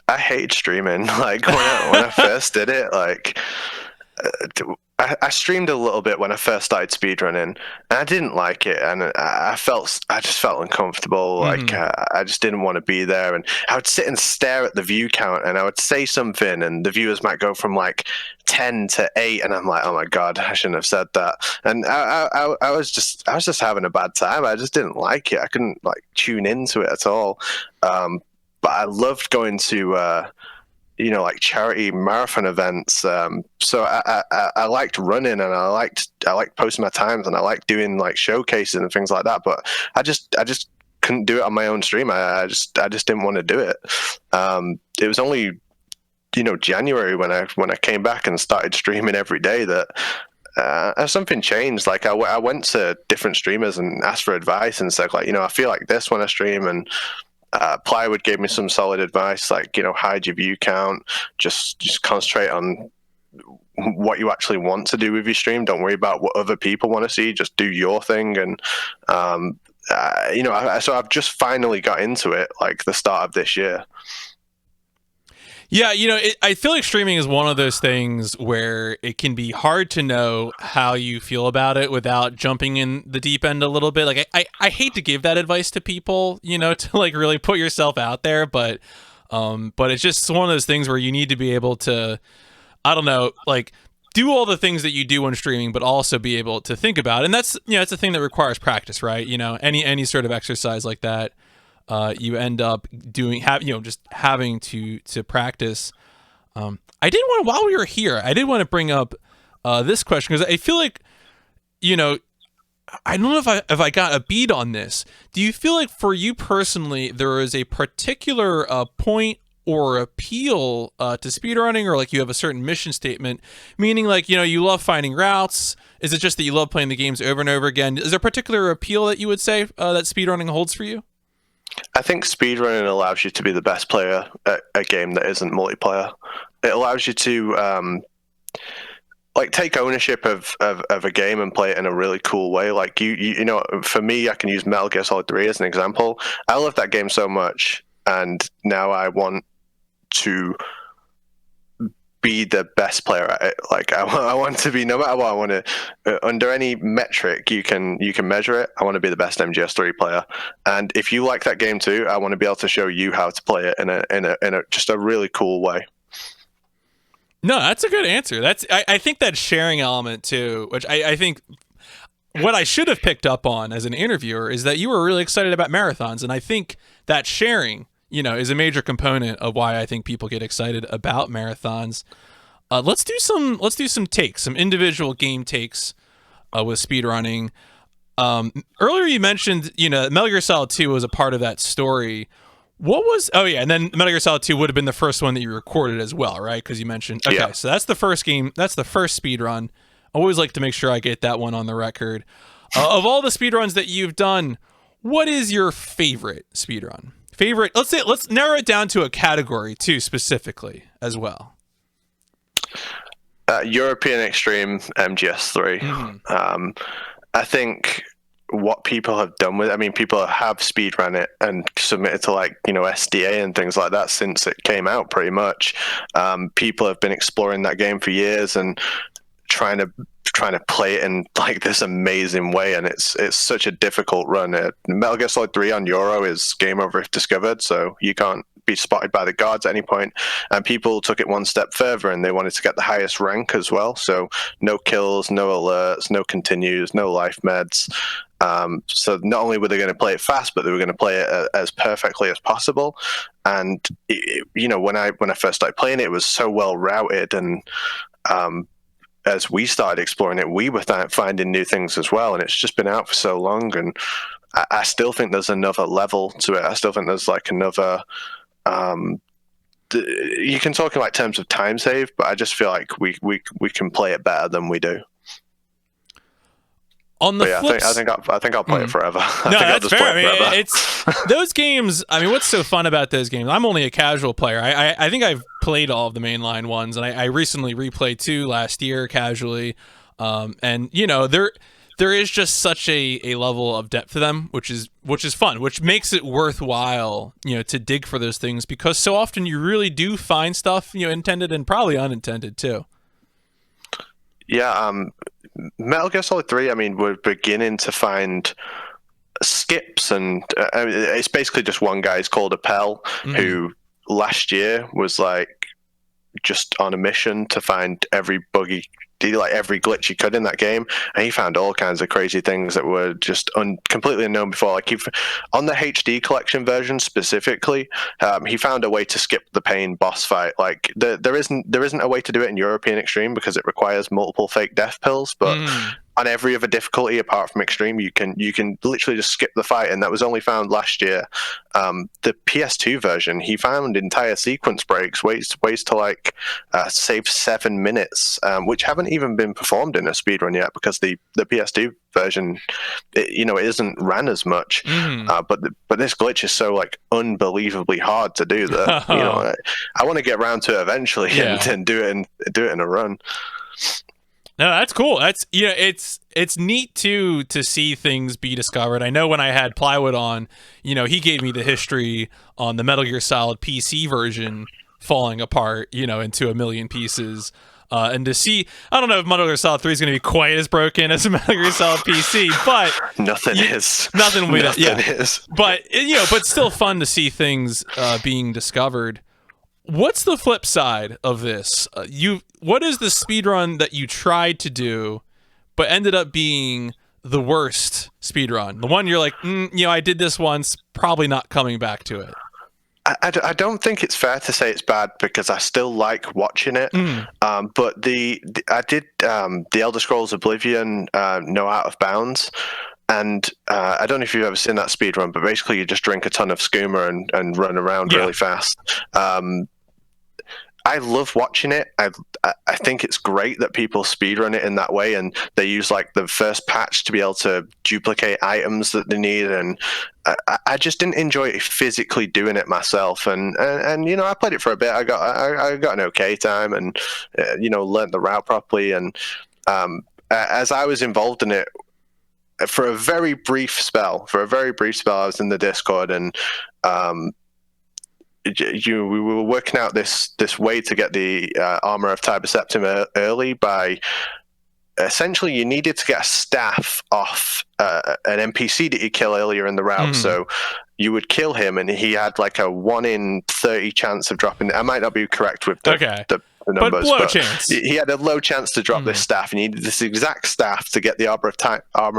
hate streaming. Like when I first did it, like. I streamed a little bit when I first started speedrunning, and I didn't like it, and I just felt uncomfortable. Like I just didn't want to be there, and I would sit and stare at the view count, and I would say something, and the viewers might go from like 10 to 8, and I'm like, oh my god, I shouldn't have said that. And I was just having a bad time. I just didn't like it. I couldn't like tune into it at all. But I loved going to you know, like charity marathon events. So I liked running, and I liked posting my times, and I liked doing like showcases and things like that. But I just couldn't do it on my own stream. I just didn't want to do it. It was only, you know, January when I came back and started streaming every day that something changed. Like I went to different streamers and asked for advice and said, like, you know, I feel like this when I stream, and Plywood gave me some solid advice, like, you know, hide your view count, just concentrate on what you actually want to do with your stream. Don't worry about what other people want to see. Just do your thing. And you know, so I've just finally got into it, like the start of this year.
Yeah, you know, I feel like streaming is one of those things where it can be hard to know how you feel about it without jumping in the deep end a little bit. Like, I hate to give that advice to people, you know, to like really put yourself out there, but it's just one of those things where you need to be able to, I don't know, like do all the things that you do when streaming, but also be able to think about it. And that's, you know, it's a thing that requires practice, right? You know, any sort of exercise like that. You end up just having to practice. I did want to, while we were here, I did want to bring up this question, because I feel like, you know, I don't know if I got a beat on this. Do you feel like for you personally, there is a particular point or appeal to speedrunning, or like you have a certain mission statement, meaning like, you know, you love finding routes? Is it just that you love playing the games over and over again? Is there a particular appeal that you would say that speedrunning holds for you?
I think speedrunning allows you to be the best player at a game that isn't multiplayer. It allows you to like take ownership of a game and play it in a really cool way. Like you know, for me, I can use Metal Gear Solid 3 as an example. I love that game so much, and now I want to be the best player at it. Like I want to be, no matter what, I want to under any metric you can measure it, I want to be the best MGS3 player. And if you like that game too, I want to be able to show you how to play it in a just a really cool way.
No, that's a good answer. I think that sharing element too, which I think what I should have picked up on as an interviewer is that you were really excited about marathons, and I think that sharing, is a major component of why I think people get excited about marathons. Let's do some takes, some individual game takes with speedrunning. Earlier you mentioned, Metal Gear Solid 2 was a part of that story. And then Metal Gear Solid 2 would have been the first one that you recorded as well, right? Because you mentioned, okay, so that's the first game, that's the first speedrun. I always like to make sure I get that one on the record. Of all the speedruns that you've done, what is your favorite speedrun? Let's narrow it down to a category too, specifically as well.
European Extreme MGS3.
Mm-hmm.
I think what people have done with it, I mean, people have speedrun it and submitted to SDA and things like that since it came out, pretty much. People have been exploring that game for years and trying to play it in this amazing way, and it's such a difficult run. Metal Gear Solid 3 on Euro is game over if discovered, so you can't be spotted by the guards at any point. And people took it one step further and they wanted to get the highest rank as well, so no kills, no alerts, no continues, no life meds. So not only were they going to play it fast, but they were going to play it as perfectly as possible. And when I first started playing it, it was so well routed, and as we started exploring it, we were finding new things as well. And it's just been out for so long, and I still think there's another level to it. I still think there's another. You can talk in terms of time save, but I just feel like we can play it better than we do.
On the flip,
I think I'll play it forever.
No, that's fair. I mean, it's those games. I mean, what's so fun about those games? I'm only a casual player. I think I've played all of the mainline ones, and I recently replayed 2 last year casually. And there is just such a level of depth to them, which is fun, which makes it worthwhile, to dig for those things, because so often you really do find stuff, intended and probably unintended too.
Yeah. Metal Gear Solid 3, I mean, we're beginning to find skips, and it's basically just one guy. He's called Appel, who last year was just on a mission to find every buggy, every glitch he could in that game, and he found all kinds of crazy things that were just completely unknown before. On the HD collection version specifically, he found a way to skip the pain boss fight. There isn't a way to do it in European Extreme because it requires multiple fake death pills, but on every other difficulty apart from Extreme, you can literally just skip the fight, and that was only found last year. The PS2 version, he found entire sequence breaks, ways to save 7 minutes, which haven't even been performed in a speedrun yet, because the PS2 version, it isn't ran as much. But this glitch is so unbelievably hard to do that I want to get around to it eventually, and do it in a run.
No, that's cool. That's it's neat to see things be discovered. I know when I had Plywood on, he gave me the history on the Metal Gear Solid PC version falling apart, into a million pieces. And to see, I don't know if Metal Gear Solid 3 is going to be quite as broken as a Metal Gear Solid PC, but
nothing is.
Nothing will be that. Yeah.
Is.
But but still fun to see things being discovered. What's the flip side of this? What is the speedrun that you tried to do, but ended up being the worst speedrun? The one you're like, I did this once, probably not coming back to it.
I don't think it's fair to say it's bad, because I still like watching it. But I did the Elder Scrolls Oblivion No Out of Bounds. And I don't know if you've ever seen that speedrun, but basically you just drink a ton of skooma and run around really fast. I love watching it. I think it's great that people speedrun it in that way, and they use the first patch to be able to duplicate items that they need. And I just didn't enjoy physically doing it myself. And I played it for a bit. I got an okay time, and learned the route properly. And as I was involved in it for a very brief spell, I was in the Discord, and we were working out this way to get the armor of Tiber Septim early by essentially you needed to get a staff off an NPC that you kill earlier in the route. So you would kill him, and he had like a 1 in 30 chance of dropping. I might not be correct with the numbers,
but low chance.
He had a low chance to drop this staff, and he needed this exact staff to get the armor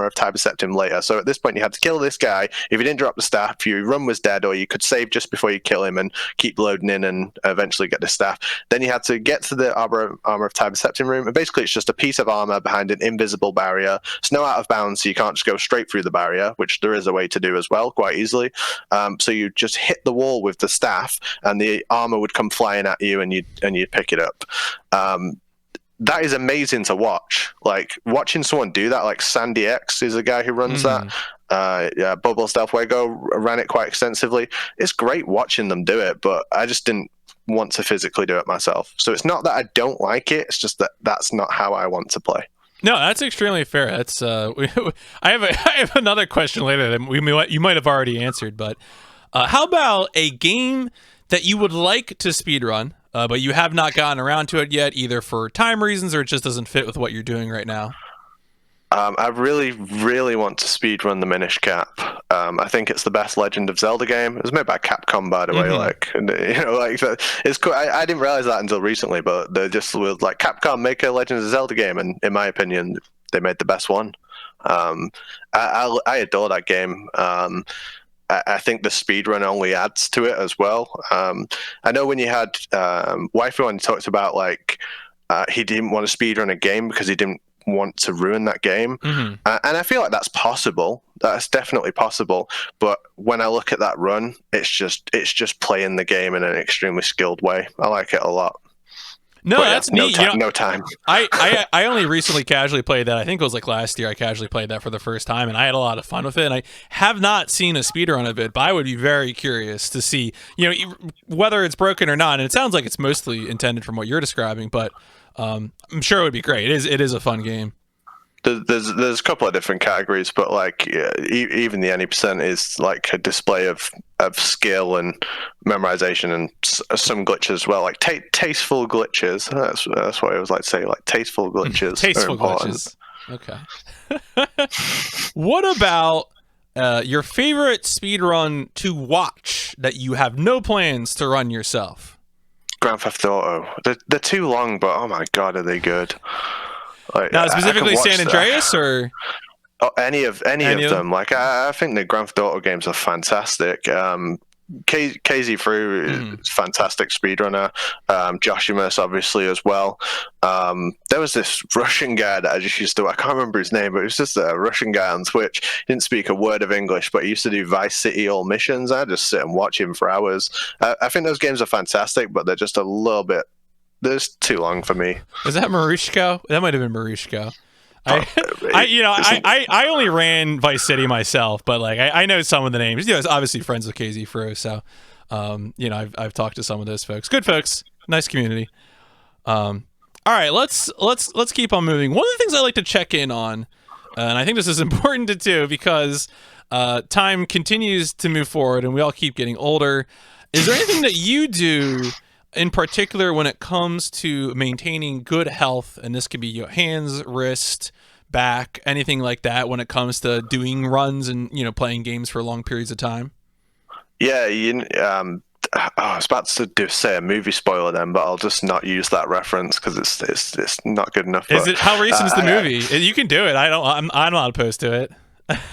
of Tiber Septim later. So at this point, you had to kill this guy. If you didn't drop the staff, your run was dead, or you could save just before you kill him and keep loading in and eventually get the staff. Then you had to get to the armor of Tiber Septim room, and basically it's just a piece of armor behind an invisible barrier. It's no out of bounds, so you can't just go straight through the barrier, which there is a way to do as well, quite easily. So you just hit the wall with the staff, and the armor would come flying at you, and you'd pick it up. That is amazing to watch. Like watching someone do that, like Sandy X is a guy who runs that. Bubble Stealth Wago ran it quite extensively. It's great watching them do it, but I just didn't want to physically do it myself. So it's not that I don't like it, it's just that that's not how I want to play.
No, that's extremely fair. That's I have another question later that you might have already answered, but how about a game that you would like to speedrun, but you have not gotten around to it yet, either for time reasons or it just doesn't fit with what you're doing right now?
I really, really want to speedrun the Minish Cap. I think it's the best Legend of Zelda game. It was made by Capcom, by the way. Like, it's cool. I didn't realize that until recently, but they just were like, Capcom, make a Legend of Zelda game, and in my opinion, they made the best one. I adore that game. I think the speedrun only adds to it as well. I know when you had Waifu, when he talked about like he didn't want to speedrun a game because he didn't want to ruin that game, and I feel like that's possible. That's definitely possible. But when I look at that run, it's just playing the game in an extremely skilled way. I like it a lot.
No, that's neat.
No time.
I only recently casually played that. I think it was like last year I casually played that for the first time, and I had a lot of fun with it. And I have not seen a speedrun of it, but I would be very curious to see, whether it's broken or not. And it sounds like it's mostly intended from what you're describing, but I'm sure it would be great. It is a fun game.
There's a couple of different categories, but like even the 90% is like a display of skill and memorization and some glitches as well, like tasteful glitches. That's what I always like to say, like tasteful glitches.
Tasteful glitches. Okay. What about your favorite speedrun to watch that you have no plans to run yourself?
Grand Theft Auto. They're too long, but oh my god, are they good? Like,
now, specifically San Andreas, or
any of them. Like I think the Grand Theft Auto games are fantastic. KZ Fru is a fantastic speedrunner. Joshimus obviously as well. There was this Russian guy that I just used to, I can't remember his name, but it was just a Russian guy on Twitch. He didn't speak a word of English, but he used to do Vice City all missions. I just sit and watch him for hours. I think those games are fantastic, but they're just a little bit, they're too long for me.
Was that Marushko? That might have been Marushko. I only ran Vice City myself, but like I know some of the names. It's obviously friends with KZ Fro, so I've talked to some of those folks. Good folks, nice community. All right, let's keep on moving. One of the things I like to check in on, and I think this is important to do because time continues to move forward and we all keep getting older. Is there anything that you do in particular when it comes to maintaining good health, and this could be your hands, wrist, back, anything like that, when it comes to doing runs and playing games for long periods of time?
Yeah, I was about to say a movie spoiler then, but I'll just not use that reference because it's not good enough.
Is it, how recent is the movie? You can do it. I'm not opposed to it.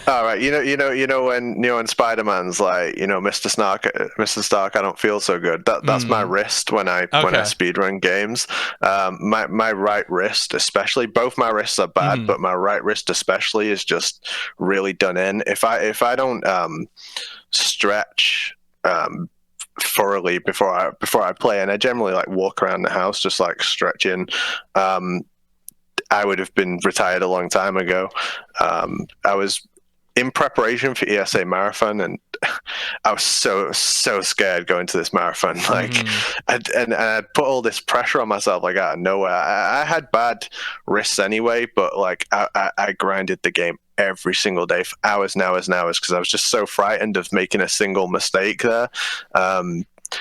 All right, when Spider-Man's like, Mr. Stark, I don't feel so good. That's my wrist when I speedrun games. My right wrist, especially, both my wrists are bad, but my right wrist especially is just really done in. If I don't stretch thoroughly before I play, and I generally like walk around the house just like stretching, I would have been retired a long time ago. I was in preparation for ESA marathon, and I was so scared going to this marathon. Like, I put all this pressure on myself, like out of nowhere. I had bad wrists anyway, but like I grinded the game every single day for hours and hours and hours because I was just so frightened of making a single mistake there.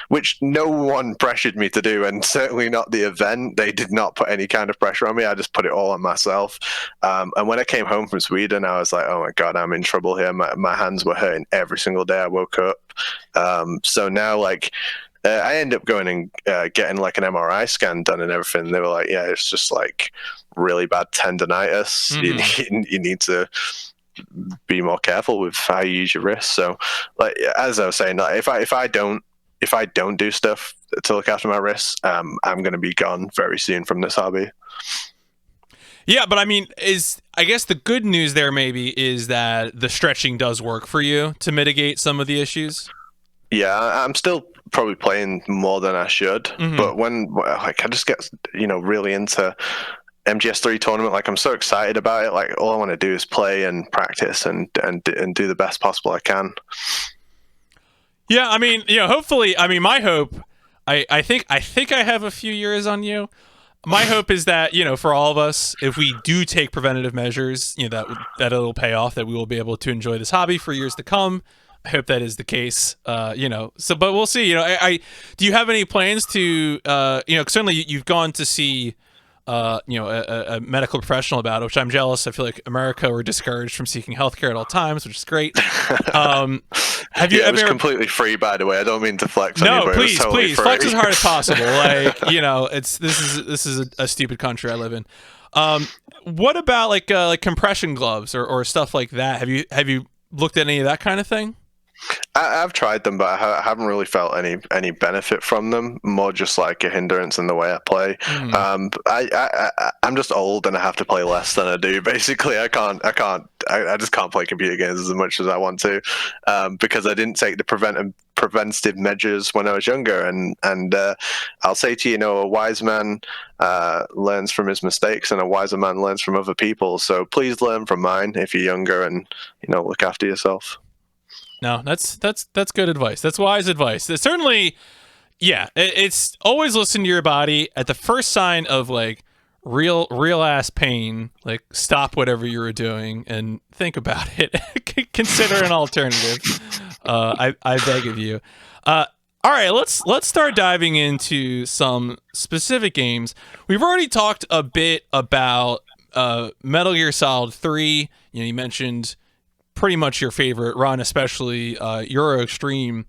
which no one pressured me to do, and certainly not the event. They did not put any kind of pressure on me. I just put it all on myself. And when I came home from Sweden, I was like, oh my God, I'm in trouble here. My hands were hurting every single day I woke up. So now, like, I ended up going and getting like an MRI scan done and everything. They were like, yeah, it's just like really bad tendonitis. You need to be more careful with how you use your wrists. So, like, as I was saying, like, if I don't do stuff to look after my wrists, I'm going to be gone very soon from this hobby.
Yeah, but I mean, I guess the good news there maybe is that the stretching does work for you to mitigate some of the issues.
Yeah, I'm still probably playing more than I should, but when like I just get really into MGS3 tournament, like I'm so excited about it. Like all I want to do is play and practice and do the best possible I can.
Yeah, I mean, hopefully, I mean, my hope, I think I have a few years on you. My hope is that, for all of us, if we do take preventative measures, that it'll pay off, that we will be able to enjoy this hobby for years to come. I hope that is the case, but we'll see. Do you have any plans to, certainly you've gone to see, a medical professional about it, which I'm jealous. I feel like America, we're discouraged from seeking healthcare at all times, which is great. Have you
it was
ever
completely free, by the way. I don't mean to flex on you, but
please,
it was totally
please
free.
flex as hard as possible. Like, this is a stupid country I live in. What about like compression gloves or stuff like that? Have you looked at any of that kind of thing?
I've tried them, but I haven't really felt any benefit from them. More just like a hindrance in the way I play. I'm just old and I have to play less than I do. Basically, I just can't play computer games as much as I want to, because I didn't take the preventative measures when I was younger. And I'll say to you, a wise man learns from his mistakes, and a wiser man learns from other people. So please learn from mine if you're younger, and look after yourself.
No, that's good advice. That's wise advice. It's certainly, yeah. It's always listen to your body. At the first sign of like real ass pain, like stop whatever you were doing and think about it. Consider an alternative. I beg of you. All right, let's start diving into some specific games. We've already talked a bit about Metal Gear Solid 3. You mentioned pretty much your favorite run, especially Euro Extreme.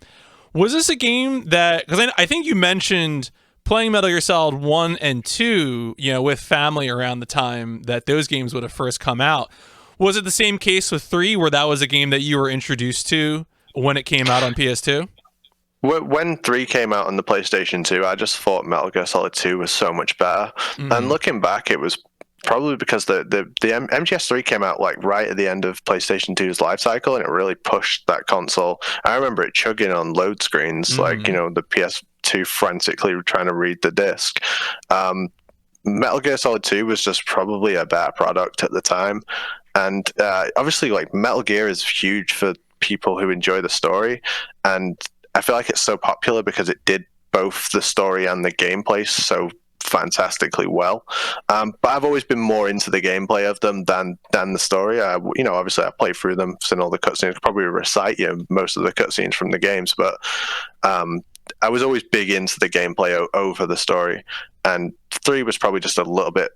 Was this a game that, because I think you mentioned playing Metal Gear Solid 1 and 2, with family around the time that those games would have first come out. Was it the same case with 3, where that was a game that you were introduced to when it came out on PS2?
When 3 came out on the PlayStation 2, I just thought Metal Gear Solid 2 was so much better. And looking back, it was probably because the MGS3 came out like right at the end of PlayStation 2's life cycle, and it really pushed that console. I remember it chugging on load screens, like the PS2 frantically trying to read the disc. Metal Gear Solid 2 was just probably a better product at the time, and obviously, like, Metal Gear is huge for people who enjoy the story, and I feel like it's so popular because it did both the story and the gameplay so fantastically well. But I've always been more into the gameplay of them than the story. Obviously I played through them, seen all the cutscenes, could probably recite most of the cutscenes from the games, but I was always big into the gameplay over the story, and 3 was probably just a little bit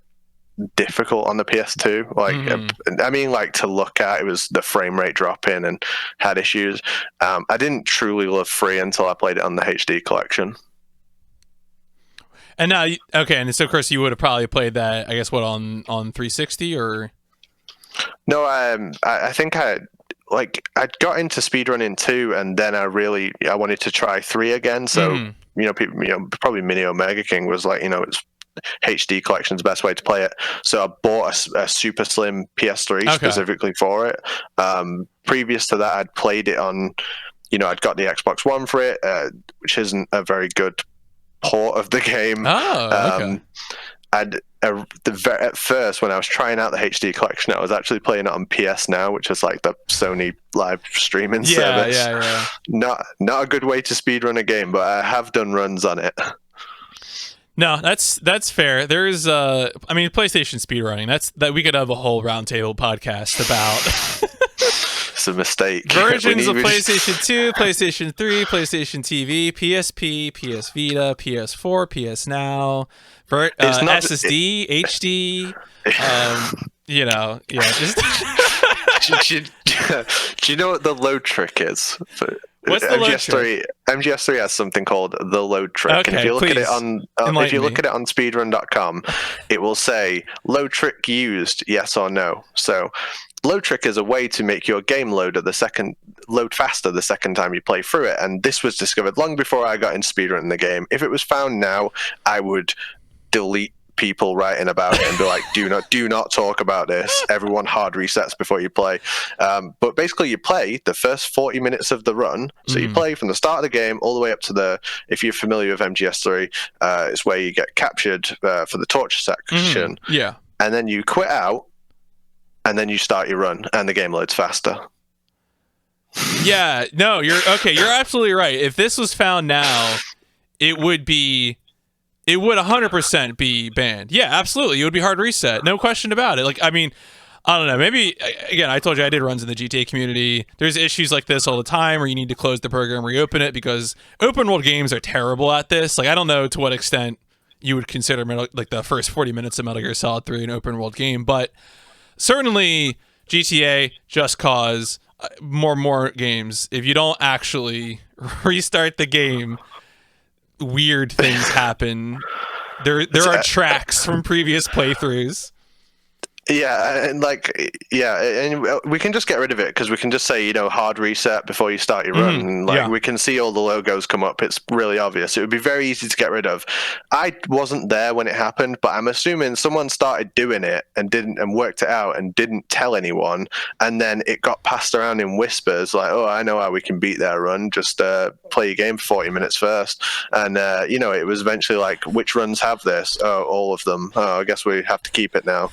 difficult on the PS2. I mean, like, to look at, it was the frame rate dropping and had issues. I didn't truly love 3 until I played it on the HD collection.
And now, okay, and so of course you would have probably played that, I guess, on 360 or?
No, I think I got into speedrunning 2, and then I wanted to try 3 again. So people, probably Mini Omega King was like, it's HD collection's the best way to play it. So I bought a super slim PS3 specifically for it. Previous to that, I'd played it on, I'd got the Xbox One for it, which isn't a very good port of the game. At first, when I was trying out the HD collection, I was actually playing it on PS Now, which is like the Sony live streaming service.
Yeah.
Not a good way to speedrun a game, but I have done runs on it.
No, that's fair. There's PlayStation speedrunning. That we could have a whole roundtable podcast about.
It's a mistake.
Versions of PlayStation 2, PlayStation 3, PlayStation TV, PSP, PS Vita, PS4, PS Now, SSD, HD.
Do you know what the load trick is?
What's the load trick?
MGS3 has something called the load trick.
Okay,
and if you look
please,
at it on speedrun.com, it will say load trick used, yes or no. So load trick is a way to make your game load faster the second time you play through it. And this was discovered long before I got into speedrunning the game. If it was found now, I would delete people writing about it and be like, do not talk about this. Everyone hard resets before you play. But basically you play the first 40 minutes of the run. So you play from the start of the game all the way up to if you're familiar with MGS3, it's where you get captured for the torture section.
Yeah.
And then you quit out and then you start your run and the game loads faster.
Yeah, no, you're absolutely right. If this was found now, it would 100% be banned. Yeah, absolutely. It would be hard reset. No question about it. Like, I mean, I don't know. Maybe, again, I told you I did runs in the GTA community. There's issues like this all the time where you need to close the program, reopen it, because open world games are terrible at this. Like, I don't know to what extent you would consider the first 40 minutes of Metal Gear Solid 3 an open world game, but certainly GTA, Just Cause, more games. If you don't actually restart the game, weird things happen. There are tracks from previous playthroughs.
Yeah, and we can just get rid of it because we can just say, hard reset before you start your run. And we can see all the logos come up. It's really obvious. It would be very easy to get rid of. I wasn't there when it happened, but I'm assuming someone started doing it and worked it out and didn't tell anyone, and then it got passed around in whispers like, oh, I know how we can beat their run. Just play your game for 40 minutes first. And it was eventually like, which runs have this? Oh, all of them. Oh, I guess we have to keep it now.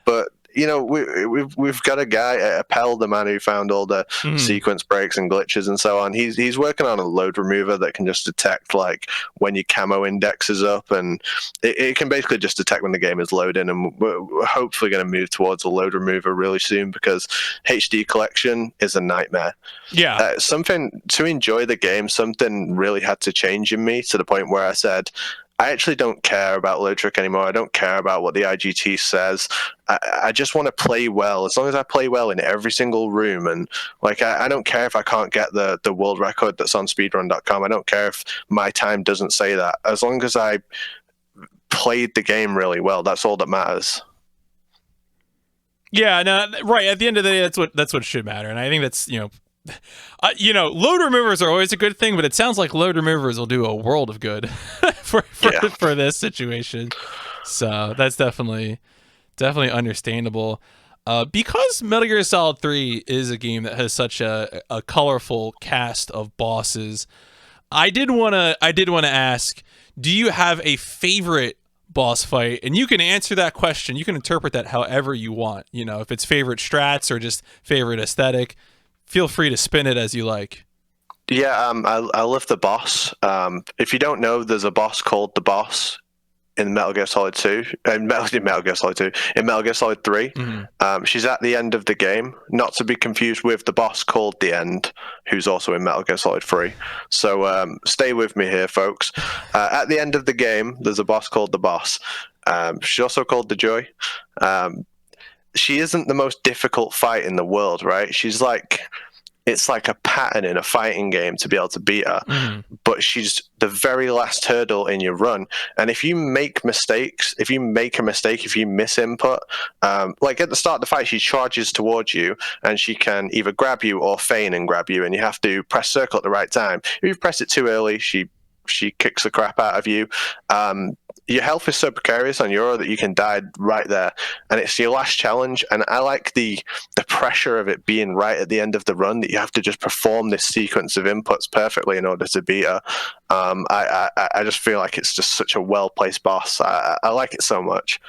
But we've got a guy, Appel, the man who found all the sequence breaks and glitches and so on. He's working on a load remover that can just detect like when your camo index is up, and it can basically just detect when the game is loading. And we're hopefully going to move towards a load remover really soon because HD collection is a nightmare.
Yeah,
something to enjoy the game. Something really had to change in me to the point where I said, I actually don't care about load trick anymore. I don't care about what the IGT says. I just want to play well. As long as I play well in every single room, and like I don't care if I can't get the world record that's on speedrun.com. I don't care if my time doesn't say that. As long as I played the game really well, that's all that matters.
Yeah, no, right. At the end of the day, that's what should matter, and I think that's load removers are always a good thing, but it sounds like load removers will do a world of good for this situation. So that's definitely understandable. Because Metal Gear Solid 3 is a game that has such a colorful cast of bosses, I did want to ask, do you have a favorite boss fight? And you can answer that question. You can interpret that however you want. If it's favorite strats or just favorite aesthetic. Feel free to spin it as you like.
Yeah, I love the boss. If you don't know, there's a boss called the boss in Metal Gear Solid 2, in Metal Gear Solid 3. Mm-hmm. She's at the end of the game, not to be confused with the boss called the End, who's also in Metal Gear Solid 3. So stay with me here, folks. At the end of the game, there's a boss called the boss. She's also called the Joy. She isn't the most difficult fight in the world, right? It's like a pattern in a fighting game to be able to beat her. But she's the very last hurdle in your run. And if you make mistakes, if you miss input, like at the start of the fight, she charges towards you and she can either grab you or feign and grab you, and you have to press circle at the right time. If you press it too early, she kicks the crap out of you. Your health is so precarious on Euro that you can die right there, and it's your last challenge. And I like the pressure of it being right at the end of the run, that you have to just perform this sequence of inputs perfectly in order to beat her. I just feel like it's just such a well-placed boss. I like it so much.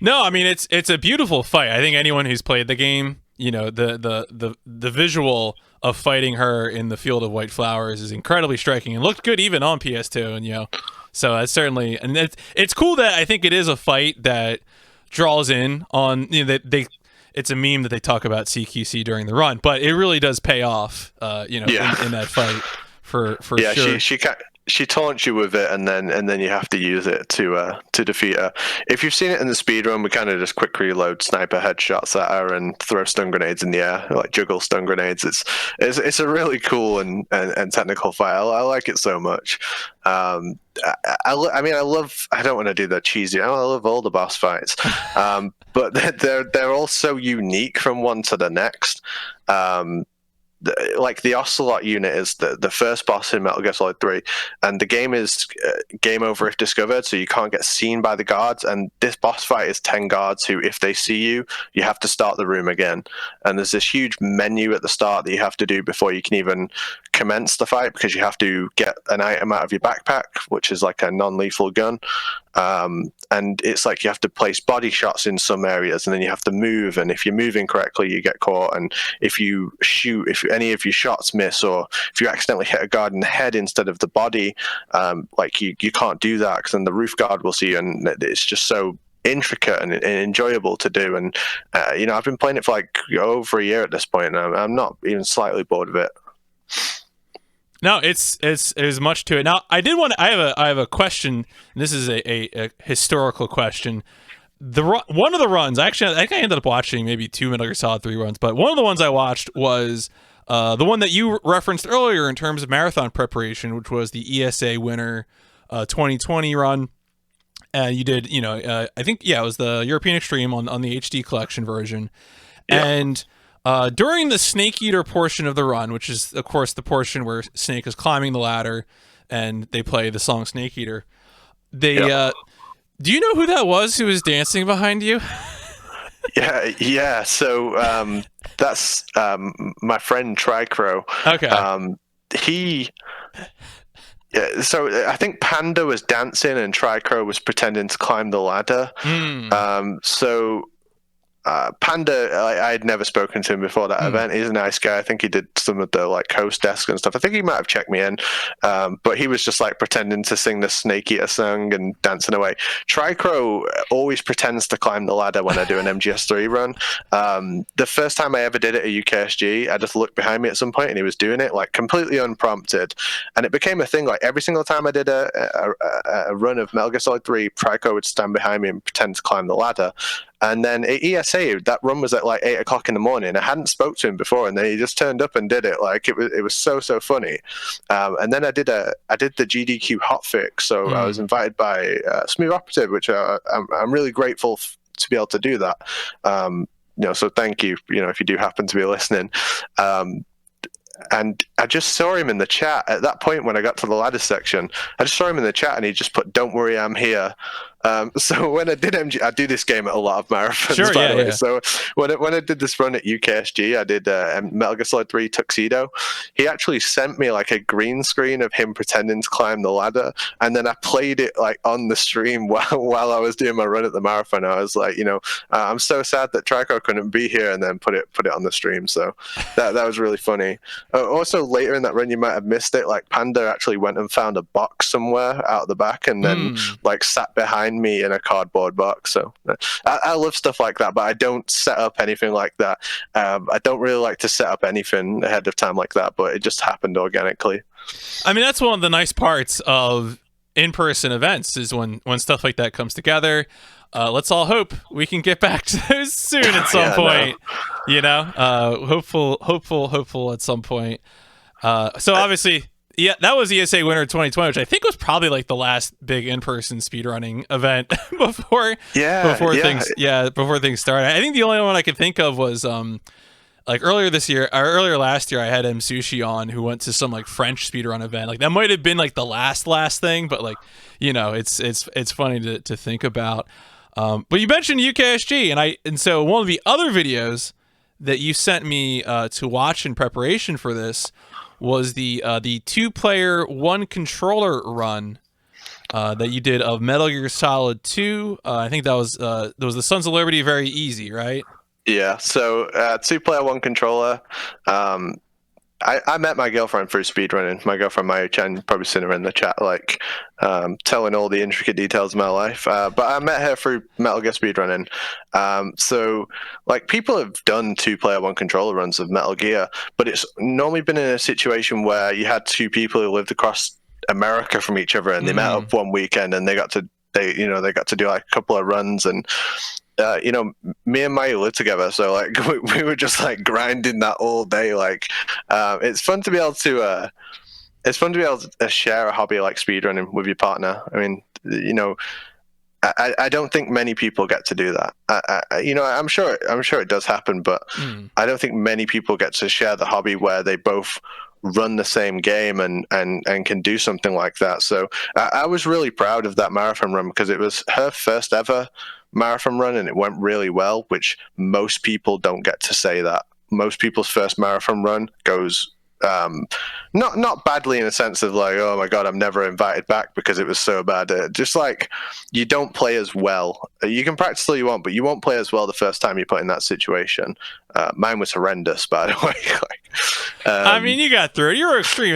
No, I mean it's a beautiful fight. I think anyone who's played the game, the visual of fighting her in the field of white flowers is incredibly striking and looked good even on PS2, and so that's certainly, and it's cool that I think it is a fight that draws in on it's a meme that they talk about CQC during the run, but it really does pay off, in that fight for sure.
She taunts you with it, and then you have to use it to defeat her. If you've seen it in the speedrun, we kind of just quick reload sniper headshots at her and throw stun grenades in the air, like juggle stun grenades. It's a really cool and technical fight. I like it so much. I don't want to do that cheesy. I love all the boss fights, but they're all so unique from one to the next. Like the Ocelot unit is the first boss in Metal Gear Solid 3, and the game is game over if discovered, so you can't get seen by the guards, and this boss fight is 10 guards who, if they see you, you have to start the room again, and there's this huge menu at the start that you have to do before you can even commence the fight, because you have to get an item out of your backpack, which is like a non-lethal gun. And it's like you have to place body shots in some areas, and then you have to move, and if you're moving correctly you get caught, and if you shoot, if any of your shots miss, or if you accidentally hit a guard in the head instead of the body, like you can't do that, because then the roof guard will see you, and it's just so intricate and enjoyable to do. And I've been playing it for like over a year at this point, and I'm not even slightly bored of it.
No, there's much to it. Now, I have a question. And this is a historical question. One of the runs, actually, I think I ended up watching maybe 2 Metal Gear Solid 3 runs, but one of the ones I watched was the one that you referenced earlier in terms of marathon preparation, which was the ESA winner 2020 run. And you did, I think, it was the European Extreme on the HD collection version. Yeah. And during the Snake Eater portion of the run, which is, of course, the portion where Snake is climbing the ladder and they play the song Snake Eater, do you know who that was who was dancing behind you?
Yeah. So that's my friend Tricro.
Okay.
So I think Panda was dancing and Tricro was pretending to climb the ladder. Panda, I had never spoken to him before that event. He's a nice guy. I think he did some of the like host desk and stuff. I think he might have checked me in, but he was just like pretending to sing the Snake Eater song and dancing away. Tricro always pretends to climb the ladder when I do an MGS3 run. The first time I ever did it at UKSG, I just looked behind me at some point and he was doing it like completely unprompted, and it became a thing. Like every single time I did a run of Metal Gear Solid 3, Tricro would stand behind me and pretend to climb the ladder. And then at ESA, that run was at like 8 o'clock in the morning. I hadn't spoke to him before, and then he just turned up and did it. Like it was so funny. And then I did the GDQ hotfix. So I was invited by Smooth Operative, which I'm really grateful to be able to do that. So thank you. If you do happen to be listening. And I just saw him in the chat at that point when I got to the ladder section. I just saw him in the chat, and he just put, "Don't worry, I'm here." So when I did I do this game at a lot of marathons, by the way. Yeah. So when I did this run at UKSG, I did Metal Gear Solid 3 Tuxedo. He actually sent me like a green screen of him pretending to climb the ladder, and then I played it like on the stream while I was doing my run at the marathon. I was like, I'm so sad that Trico couldn't be here, and then put it on the stream. So that was really funny. Also later in that run, you might have missed it. Like Panda actually went and found a box somewhere out the back, and then like sat behind me in a cardboard box. So I love stuff like that, but I don't set up anything like that. I don't really like to set up anything ahead of time like that, but it just happened organically.
I mean, that's one of the nice parts of in-person events is when stuff like that comes together. Let's all hope we can get back to those soon at some point. Hopeful at some point. So obviously, yeah, that was ESA Winter 2020, which I think was probably like the last big in-person speedrunning event before things started. I think the only one I could think of was like earlier last year, I had M Sushi on, who went to some like French speedrun event. Like that might have been like the last thing, but like it's funny to think about. But you mentioned UKSG, and so one of the other videos that you sent me to watch in preparation for this was the 2-player 1-controller run that you did of Metal Gear Solid 2. I think that was the Sons of Liberty Very Easy, right?
Yeah. So 2-player 1-controller. I met my girlfriend through speedrunning. My girlfriend Mayu-chan, probably seen her in the chat, like telling all the intricate details of my life. But I met her through Metal Gear Speedrunning. So like people have done 2-player 1-controller runs of Metal Gear, but it's normally been in a situation where you had 2 people who lived across America from each other, and they met up one weekend, and they got to do like a couple of runs, and me and Maya lived together, so like we were just like grinding that all day. Like, it's fun to be able to share a hobby like speedrunning with your partner. I mean, I don't think many people get to do that. I'm sure it does happen, but I don't think many people get to share the hobby where they both run the same game and can do something like that. So I was really proud of that marathon run, because it was her first ever marathon run, and it went really well, which most people don't get to say that. Most people's first marathon run goes not badly in a sense of like, oh my god, I'm never invited back because it was so bad. Just like, you don't play as well. You can practice all you want, but you won't play as well the first time you put in that situation. Mine was horrendous, by the way.
I mean, you got through it. You're extreme.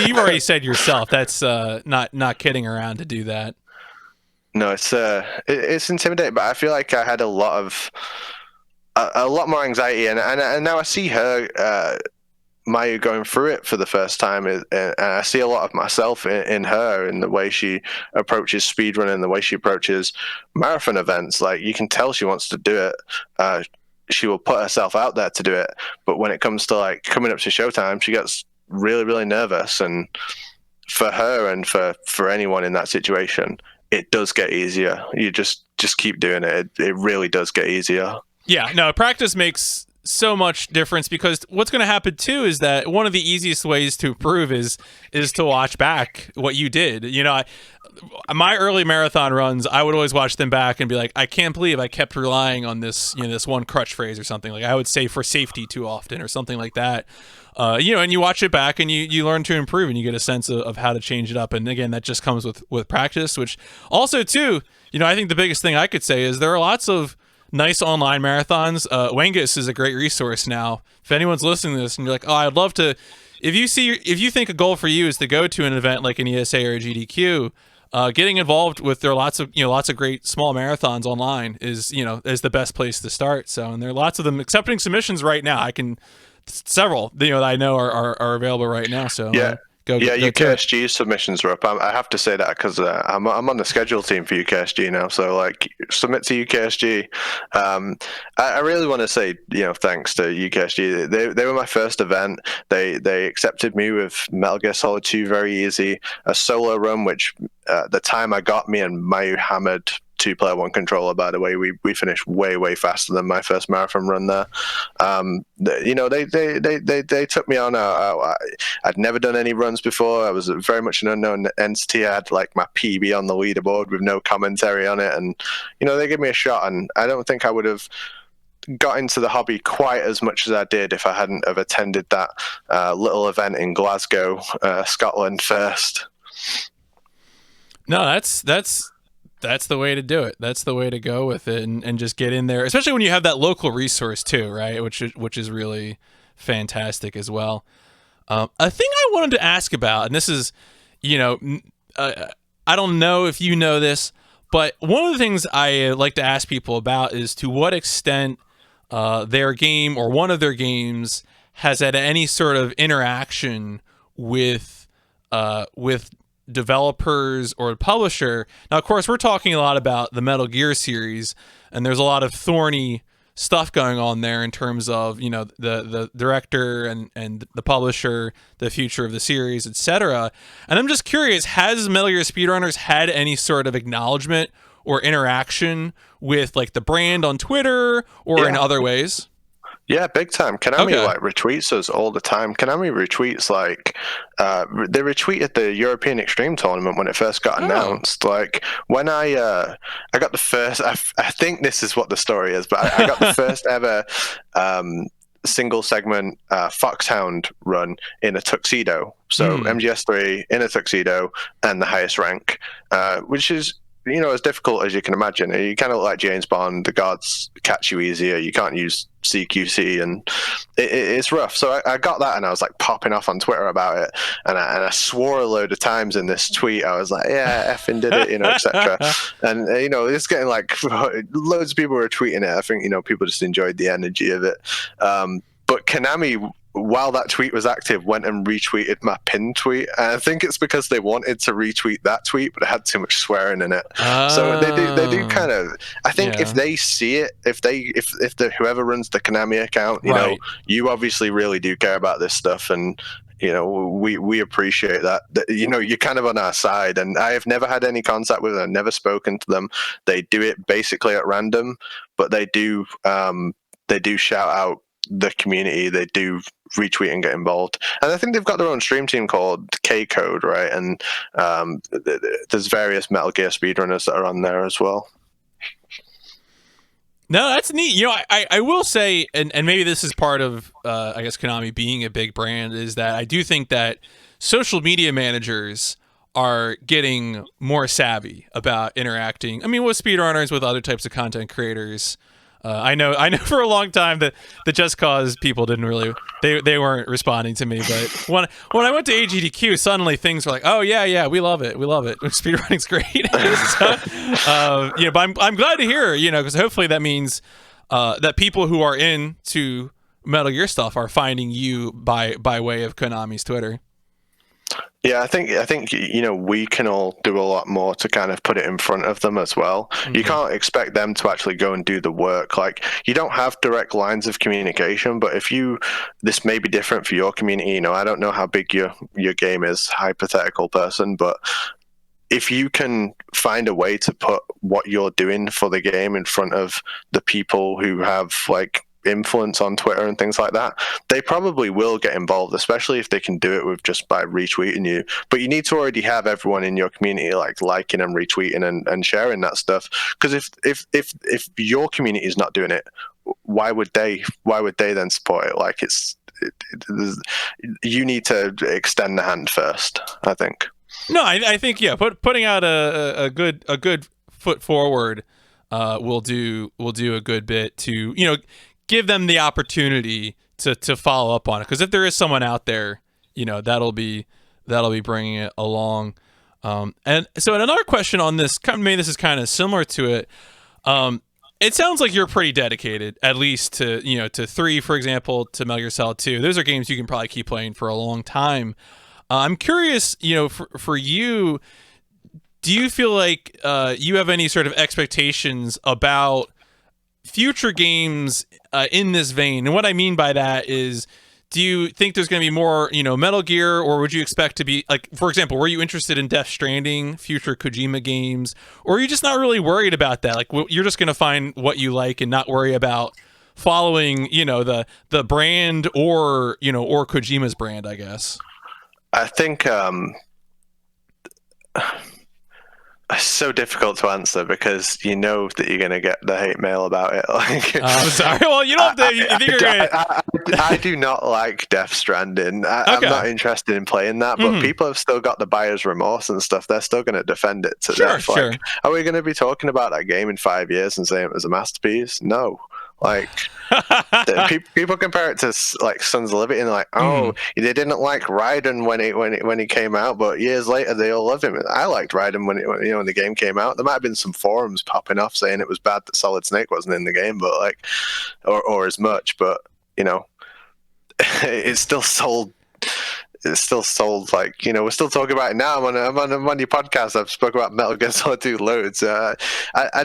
You've already said yourself. That's not kidding around to do that.
No, it's intimidating, but I feel like I had a lot more anxiety, and now I see her, Mayu, going through it for the first time, and I see a lot of myself in her, in the way she approaches speedrunning, the way she approaches marathon events. Like, you can tell she wants to do it. She will put herself out there to do it, but when it comes to like coming up to showtime, she gets really, really nervous. And for her and for anyone in that situation, it does get easier. You just keep doing it. It really does get easier. Yeah,
no, practice makes so much difference, because what's going to happen too is that one of the easiest ways to improve is to watch back what you did. My early marathon runs, I would always watch them back and be like, I can't believe I kept relying on this, this one crutch phrase or something. Like, I would say for safety too often or something like that. And you watch it back and you learn to improve, and you get a sense of how to change it up. And again, that just comes with practice, which also too, I think the biggest thing I could say is there are lots of nice online marathons. Wengus is a great resource now. If anyone's listening to this and you're like, oh, I'd love to, if you think a goal for you is to go to an event like an ESA or a GDQ, getting involved with, there are lots of great small marathons online is the best place to start. So, and there are lots of them accepting submissions right now. Several that I know are available right now. So
yeah. UKSG submissions are up. I have to say that because I'm on the schedule team for UKSG now. So like, submit to UKSG. I really want to say thanks to UKSG. They were my first event. They accepted me with Metal Gear Solid 2 very easy. A solo run, which the time I got, me and Mayu hammered 2-player 1-controller, by the way. We finished way faster than my first marathon run there. They took me on. I'd never done any runs before. I was very much an unknown entity. I had like my PB on the leaderboard with no commentary on it, and they gave me a shot, and I don't think I would have got into the hobby quite as much as I did if I hadn't have attended that little event in Glasgow, Scotland first.
No, that's the way to do it. That's the way to go with it, and just get in there, especially when you have that local resource too, right? Which is really fantastic as well. A thing I wanted to ask about, and this is, I don't know if you know this, but one of the things I like to ask people about is to what extent their game or one of their games has had any sort of interaction with developers or publisher. Now, of course, we're talking a lot about the Metal Gear series, and there's a lot of thorny stuff going on there in terms of the director and the publisher, the future of the series, etc. And I'm just curious, has Metal Gear Speedrunners had any sort of acknowledgement or interaction with like the brand on Twitter or in other ways?
Yeah, big time. Konami like retweets us all the time. Konami retweets like they retweeted the European Extreme Tournament when it first got announced. Like when I got the first, I think this is what the story is, but I got the first ever single segment Foxhound run in a tuxedo. So MGS3 in a tuxedo and the highest rank, which is as difficult as you can imagine. You kind of look like James Bond. The guards catch you easier. You can't use CQC, and it's rough. So I got that, and I was like popping off on Twitter about it, and I swore a load of times in this tweet. I was like, yeah, effing did it, etc. And it's getting like loads of people were tweeting it. I think people just enjoyed the energy of it. But Konami, while that tweet was active, went and retweeted my pinned tweet. And I think it's because they wanted to retweet that tweet, but it had too much swearing in it. So they do kind of. I think if they see it, if whoever runs the Konami account, you obviously really do care about this stuff, and we appreciate that. You're kind of on our side, and I have never had any contact with them. I've never spoken to them. They do it basically at random, but they do shout out the community. They do retweet and get involved, and I think they've got their own stream team called K Code, right? And there's various Metal Gear speedrunners that are on there as well.
No, that's neat. I will say, and maybe this is part of I guess Konami being a big brand, is that I do think that social media managers are getting more savvy about interacting. I mean, with speedrunners, with other types of content creators. I know for a long time that the Just Cause people didn't really, they weren't responding to me. But when I went to AGDQ, suddenly things were like, oh yeah, we love it. Speedrunning's great. But I'm glad to hear, because hopefully that means that people who are into Metal Gear stuff are finding you by way of Konami's Twitter.
Yeah, I think we can all do a lot more to kind of put it in front of them as well. Mm-hmm. You can't expect them to actually go and do the work. Like, you don't have direct lines of communication, but this may be different for your community. I don't know how big your game is, hypothetical person, but if you can find a way to put what you're doing for the game in front of the people who have influence on Twitter and things like that, they probably will get involved, especially if they can do it with just by retweeting you. But you need to already have everyone in your community liking and retweeting and sharing that stuff, because if your community is not doing it, why would they then support it? You need to extend the hand first, I think.
No, I think putting out a good foot forward will do a good bit to give them the opportunity to follow up on it, because if there is someone out there, that'll be bringing it along. And so another question on this, maybe this is kind of similar to it. It sounds like you're pretty dedicated, at least to 3, for example, to Metal Gear Solid 2. Those are games you can probably keep playing for a long time. I'm curious, for you, do you feel like you have any sort of expectations about future games in this vein? And what I mean by that is, do you think there's going to be more, Metal Gear, or would you expect to be, like, for example, were you interested in Death Stranding, future Kojima games, or are you just not really worried about that? Like, you're just going to find what you like and not worry about following, the brand or Kojima's brand, I guess?
I think it's so difficult to answer, because that you're going to get the hate mail about it.
I'm sorry. Well, you don't have to. You think you're going to...
I do not like Death Stranding. I'm not interested in playing that, but people have still got the buyer's remorse and stuff. They're still going to defend it to death.
Sure.
Are we going to be talking about that game in 5 years and saying it was a masterpiece? No. People compare it to Sons of Liberty, and they're like, they didn't like Raiden when he came out, but years later they all loved him. I liked Raiden when the game came out. There might have been some forums popping off saying it was bad that Solid Snake wasn't in the game, but or as much, but it's still sold. It's still sold. We're still talking about it now. I'm on your podcast. I've spoken about Metal Gear Solid 2 loads. I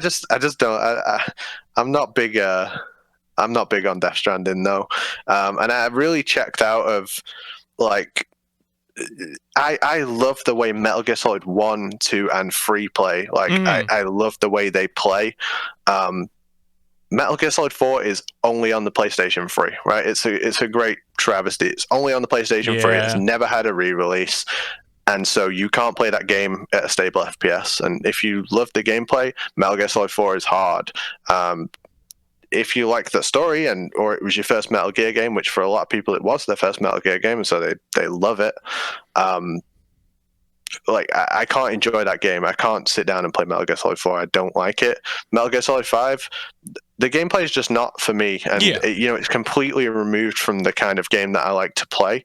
just don't. I'm not big. I'm not big on Death Stranding, though. And I really checked out of I love the way Metal Gear Solid 1, 2, and 3 play. I love the way they play. Metal Gear Solid 4 is only on the PlayStation 3, right? It's a great travesty. It's only on the PlayStation 3. It's never had a re-release. And so you can't play that game at a stable FPS. And if you love the gameplay, Metal Gear Solid 4 is hard. If you like the story, or it was your first Metal Gear game, which for a lot of people it was their first Metal Gear game, and so they love it, like I can't enjoy that game. I can't sit down and play Metal Gear Solid 4. I don't like it. Metal Gear Solid 5, the gameplay is just not for me, and it's completely removed from the kind of game that I like to play.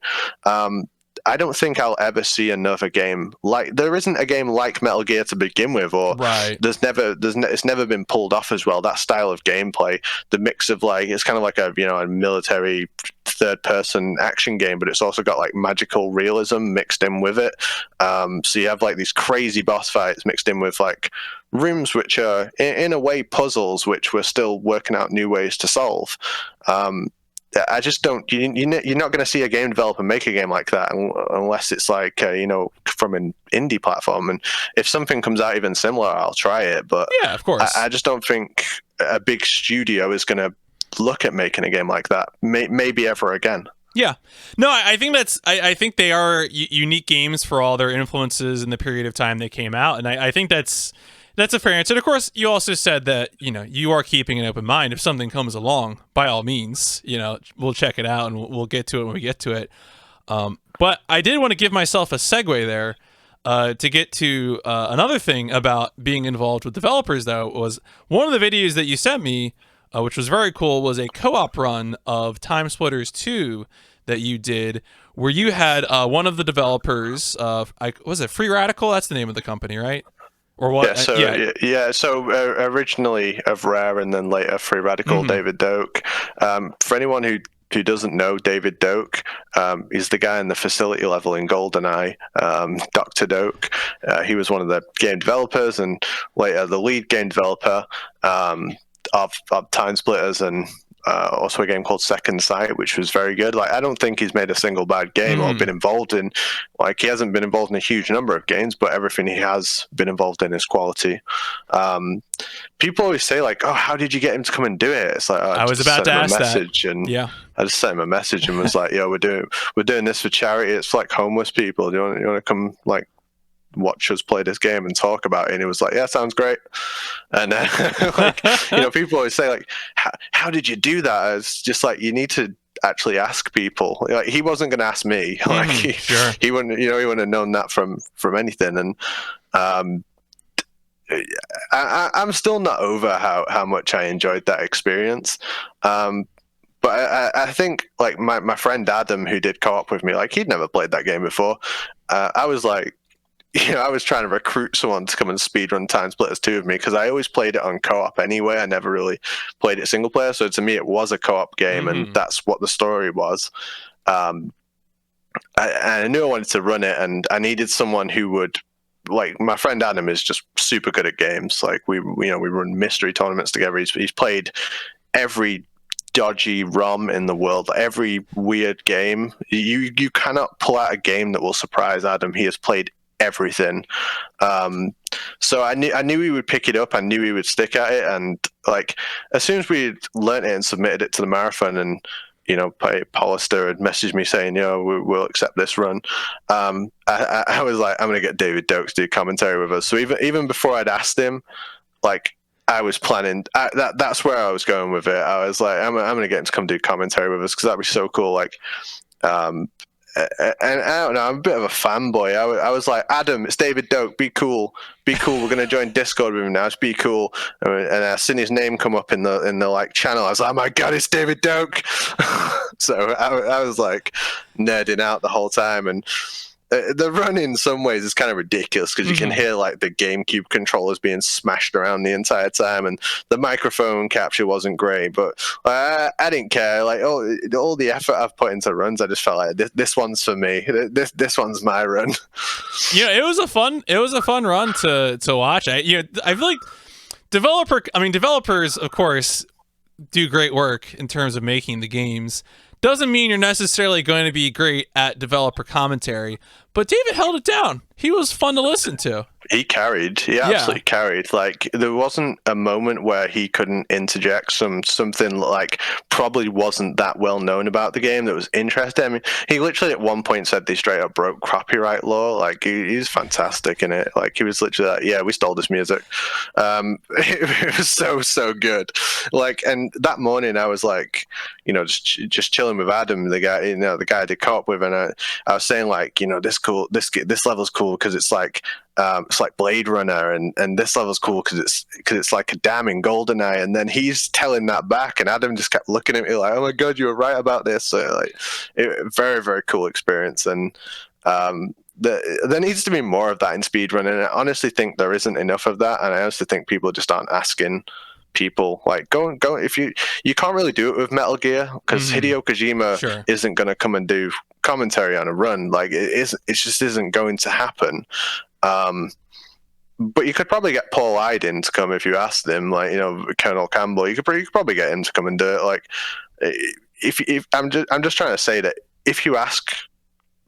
I don't think I'll ever see another game like, there isn't a game like Metal Gear to begin with, or it's never been pulled off as well. That style of gameplay, the mix of like, it's kind of like a military third-person action game, but it's also got like magical realism mixed in with it. So you have like these crazy boss fights mixed in with like rooms which are in a way puzzles, which we're still working out new ways to solve. I just don't. You're not going to see a game developer make a game like that unless it's like from an indie platform. And if something comes out even similar, I'll try it. But
yeah, of course,
I just don't think a big studio is going to look at making a game like that. Maybe ever again.
Yeah, no, I think I think they are unique games for all their influences in the period of time they came out, and I think that's a fair answer. And of course, you also said that, you are keeping an open mind. If something comes along, by all means, we'll check it out and we'll get to it when we get to it. But I did want to give myself a segue there to get to another thing about being involved with developers, though, was one of the videos that you sent me, which was very cool, was a co-op run of Time Splitters 2 that you did, where you had one of the developers, was it Free Radical? That's the name of the company, right? Or what?
So originally of Rare and then later Free Radical, David Doak. For anyone who doesn't know David Doak, he's the guy in the facility level in GoldenEye, Dr. Doak. He was one of the game developers and later the lead game developer of Time Splitters, and also a game called Second Sight, which was very good. Like, I don't think he's made a single bad game or been involved in, like, he hasn't been involved in a huge number of games, but everything he has been involved in is quality. People always say, like, oh, how did you get him to come and do it? It's like,
I was about to ask that.
And
yeah,
I just sent him a message and was like, yo, we're doing this for charity. It's like homeless people. Do you want to come, like, watch us play this game and talk about it? And he was like, yeah, sounds great. And like, people always say, like, how did you do that? It's just like, you need to actually ask people. Like, he wasn't going to ask me. Like, he wouldn't, he wouldn't have known that from anything. And I'm still not over how much I enjoyed that experience. But I think, like, my friend Adam, who did co-op with me, like, he'd never played that game before. I was like, I was trying to recruit someone to come and speedrun Time Splitters 2 with me, because I always played it on co-op anyway. I never really played it single player, so to me it was a co-op game, and that's what the story was. I knew I wanted to run it, and I needed someone who would, like, my friend Adam is just super good at games. Like, we run mystery tournaments together. He's played every dodgy ROM in the world, every weird game. You cannot pull out a game that will surprise Adam. He has played everything. So I knew he would pick it up. I knew he would stick at it. And, like, as soon as we learnt it and submitted it to the marathon, and Pollister had messaged me saying, we'll accept this run, I was like, I'm gonna get David Doak to do commentary with us. So even before I'd asked him, like, I was planning that's where I was going with it. I was like, I'm gonna get him to come do commentary with us, because that'd be so cool. Like, and I don't know, I'm a bit of a fanboy. I was like, Adam, it's David Doak, be cool. We're gonna join Discord with him now. Just be cool. And I seen his name come up in the like channel. I was like, oh my god, it's David Doak. So I was like nerding out the whole time, and the run in some ways is kind of ridiculous, because you can hear, like, the GameCube controllers being smashed around the entire time, and the microphone capture wasn't great, but I didn't care. Like, all the effort I've put into runs, I just felt like this one's for me. This one's my run.
It was a fun run to watch. I feel like developers, of course, do great work in terms of making the games. Doesn't mean you're necessarily going to be great at developer commentary, but David held it down. He was fun to listen to. He carried. He absolutely carried. Like, there wasn't a moment where he couldn't interject something like probably wasn't that well known about the game that was interesting. I mean, he literally at one point said they straight up broke copyright law. Like, he's fantastic in it. Like, he was literally like, yeah, we stole this music. It was so good. Like, and that morning I was like, just chilling with Adam, the guy I did co-op with, and I was saying, like, this
cool. This level's cool because it's like Blade Runner, and this level's cool because it's like a dam in GoldenEye. And then he's telling that back, and Adam just kept looking at me like, "Oh my god, you were right about this." So like, very very cool experience. And there needs to be more of that in speedrunning. And I honestly think there isn't enough of that, and I honestly think people just aren't asking people like go if you can't really do it with Metal Gear because Hideo Kojima isn't going to come and do commentary on a run. Like it just isn't going to happen. But you could probably get Paul Iden to come if you asked him, like, you know, Colonel Campbell. You could probably get him to come and do it. Like, if I'm just trying to say that if you ask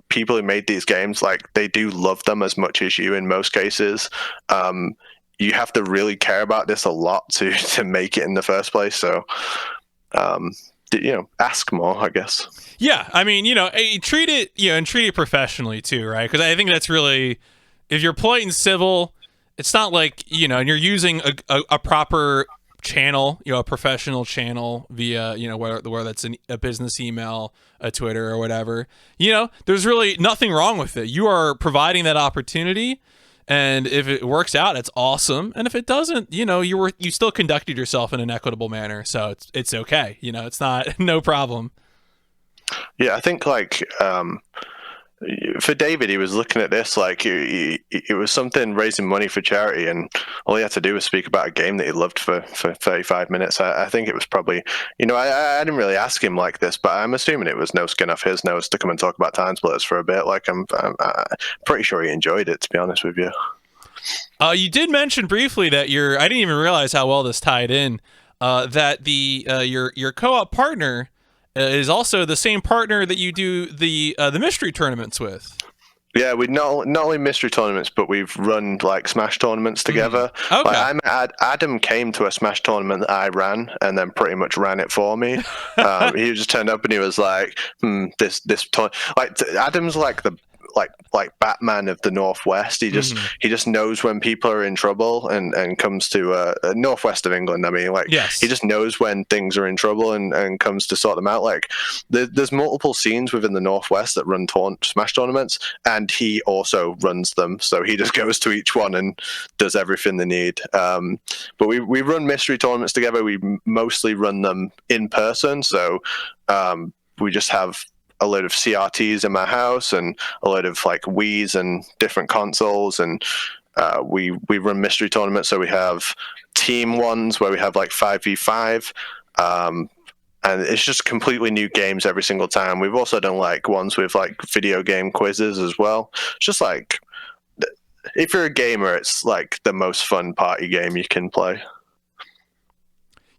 people who made these games, like, they do love them as much as you in most cases. You have to really care about this a lot to make it in the first place. So, you know, ask more, I guess.
Yeah, I mean, you know, treat it professionally too, right? Because I think that's really, if you're playing civil, it's not like, you know, and you're using a proper channel, you know, a professional channel via, you know, whether that's a business email, a Twitter, or whatever. You know, there's really nothing wrong with it. You are providing that opportunity. And if it works out, it's awesome. And if it doesn't, you know, you still conducted yourself in an equitable manner, so it's okay. You know, it's not no problem.
Yeah, I think like for David, he was looking at this like it was something raising money for charity, and all he had to do was speak about a game that he loved for 35 minutes. I think it was probably, you know, I didn't really ask him like this, but I'm assuming it was no skin off his nose to come and talk about Time Splitters for a bit. Like I'm pretty sure he enjoyed it, to be honest with you.
You did mention briefly that I didn't even realize how well this tied in. That your co-op partner is also the same partner that you do the mystery tournaments with.
Yeah, we not only mystery tournaments, but we've run like Smash tournaments together.
Okay.
Like, Adam came to a Smash tournament that I ran, and then pretty much ran it for me. He just turned up and he was like, "This like Adam's like the like Batman of the Northwest. He just knows when people are in trouble and comes to northwest of England. I mean, like,
yes.
He just knows when things are in trouble and comes to sort them out. Like, there's multiple scenes within the Northwest that run Smash tournaments, and he also runs them. So he just goes to each one and does everything they need. But we run mystery tournaments together. We mostly run them in person. So we just have a load of CRTs in my house and a load of like Wii's and different consoles, and we run mystery tournaments. So we have team ones where we have like 5v5, and it's just completely new games every single time. We've also done like ones with like video game quizzes as well. It's just like, if you're a gamer, it's like the most fun party game you can play.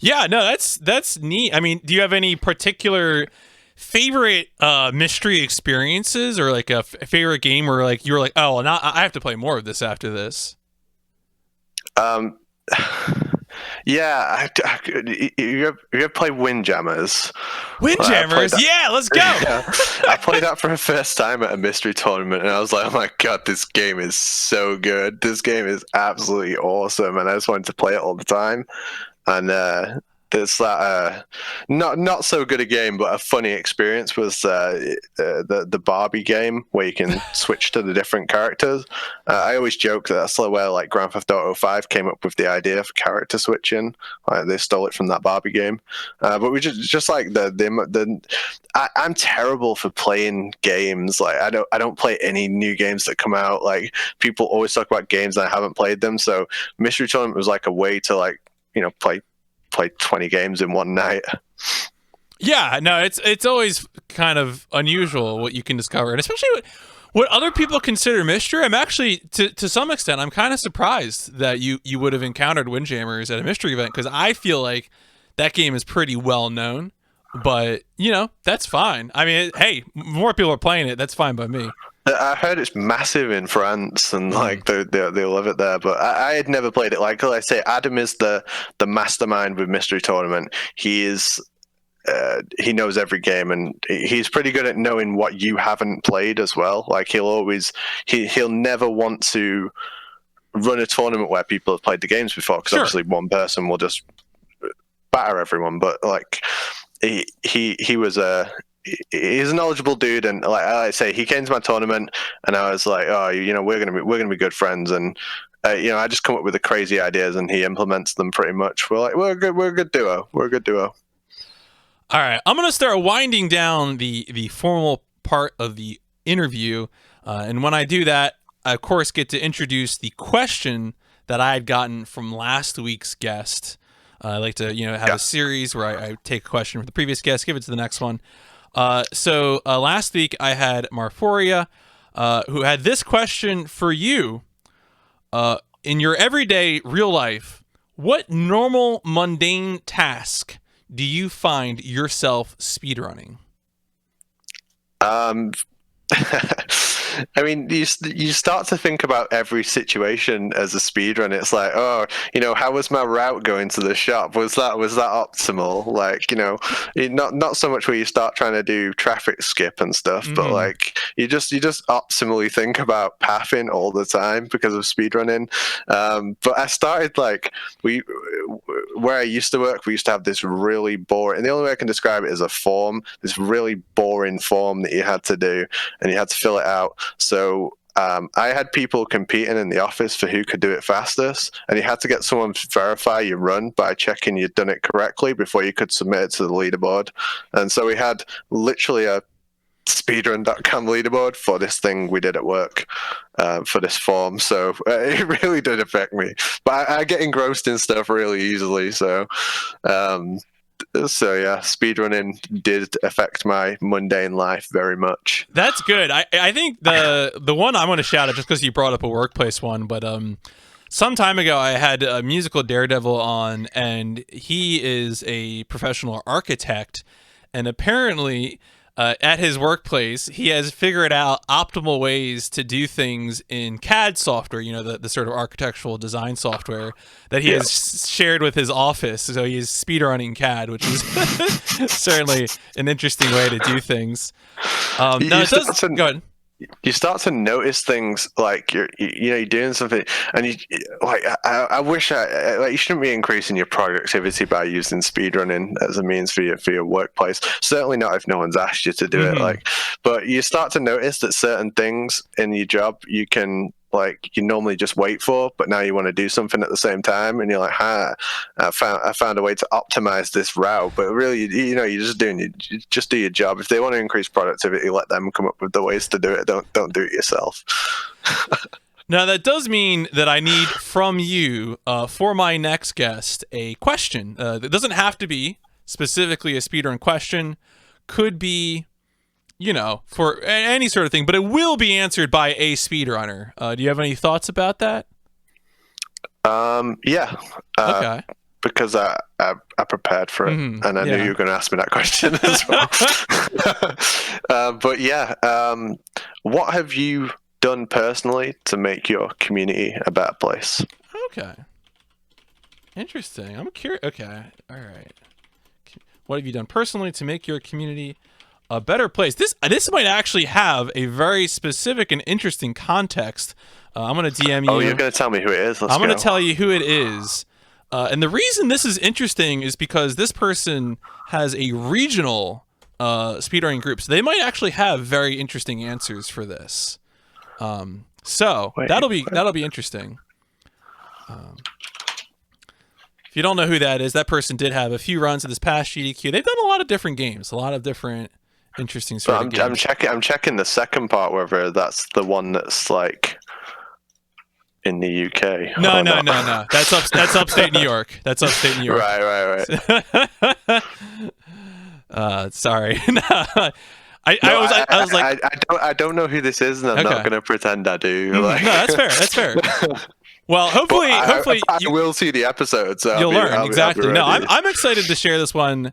Yeah, no, that's neat. I mean, do you have any particular favorite mystery experiences, or like a favorite game where like you're like, oh, well, now I have to play more of this after this?
Yeah, you ever play Windjammers?
Windjammers, yeah, let's go.
Yeah, I played that for the first time at a mystery tournament, and I was like, oh my god, this game is so good. This game is absolutely awesome, and I just wanted to play it all the time. And there's that not so good a game, but a funny experience was the Barbie game where you can switch to the different characters. I always joke that that's where like Grand Theft Auto 5 came up with the idea for character switching. They stole it from that Barbie game. But we just like I'm terrible for playing games. Like I don't play any new games that come out. Like people always talk about games and I haven't played them. So Mystery Tournament was like a way to like, you know, play 20 games in one night.
Yeah, no, it's always kind of unusual what you can discover, and especially what other people consider mystery. I'm actually, to some extent, I'm kind of surprised that you would have encountered Windjammers at a mystery event, because I feel like that game is pretty well known. But you know, that's fine. I mean, hey, more people are playing it. That's fine by me.
I heard it's massive in France, and like they love it there. But I had never played it. Like I say, Adam is the mastermind with Mystery Tournament. He is. He knows every game, and he's pretty good at knowing what you haven't played as well. Like he'll never want to run a tournament where people have played the games before, because obviously one person will just batter everyone. But like he was he's a knowledgeable dude, and like I say, he came to my tournament, and I was like, oh, we're gonna be good friends, and I just come up with the crazy ideas, and he implements them pretty much. We're a good duo. We're a good duo.
All right, I'm gonna start winding down the formal part of the interview, and when I do that, I of course get to introduce the question that I had gotten from last week's guest. I like to, have a series where I take a question from the previous guest, give it to the next one. So last week I had Marforia, who had this question for you. In your everyday real life, what normal mundane task do you find yourself speedrunning?
I mean, you start to think about every situation as a speedrun. It's like, oh, how was my route going to the shop? Was that optimal? Like, not so much where you start trying to do traffic skip and stuff, but like you just optimally think about pathing all the time because of speedrunning. But I started where I used to work, we used to have this really boring, and the only way I can describe it is a form, this really boring form that you had to do, and you had to fill it out. So I had people competing in the office for who could do it fastest, and you had to get someone to verify your run by checking you'd done it correctly before you could submit it to the leaderboard. And so we had literally a speedrun.com leaderboard for this thing we did at work, for this form. So it really did affect me, but I get engrossed in stuff really easily. So yeah, speedrunning did affect my mundane life very much.
That's good. I think the one I want to shout out, just because you brought up a workplace one, but some time ago I had a musical Daredevil on, and he is a professional architect, and apparently at his workplace he has figured out optimal ways to do things in CAD software, the sort of architectural design software that he has shared with his office. So he's speedrunning CAD, which is certainly an interesting way to do things. Go ahead.
You start to notice things like you're doing something, and I wish you shouldn't be increasing your productivity by using speedrunning as a means for your workplace. Certainly not if no one's asked you to do it. But you start to notice that certain things in your job you can, you normally just wait for, but now you want to do something at the same time, and you're like, I found a way to optimize this route. But really, you just do your job. If they want to increase productivity, let them come up with the ways to do it. Don't do it yourself.
Now, that does mean that I need from you, for my next guest, a question. It doesn't have to be specifically a speedrun question. Could be, for any sort of thing, but it will be answered by a speedrunner. Do you have any thoughts about that?
Yeah.
Okay.
Because I prepared for it, and I knew you were going to ask me that question as well. But yeah, what have you done personally to make your community a better place?
Okay. Interesting. I'm curious. Okay. All right. What have you done personally to make your community a better place? This might actually have a very specific and interesting context. I'm going to DM you.
Oh, you're going to tell me who it is?
I'm going to tell you who it is. And the reason this is interesting is because this person has a regional speedrunning group. So they might actually have very interesting answers for this. That'll be interesting. If you don't know who that is, that person did have a few runs of this past GDQ. They've done a lot of different games, a lot of different interesting sort of games.
I'm checking the second part, whether that's the one that's in the UK.
No. That's upstate New York. That's upstate New York.
Right.
Sorry. I
don't know who this is, and I'm not going to pretend I do.
No, that's fair. That's fair. Well, hopefully,
you will see the episode, so
you'll learn exactly. No, I'm excited to share this one.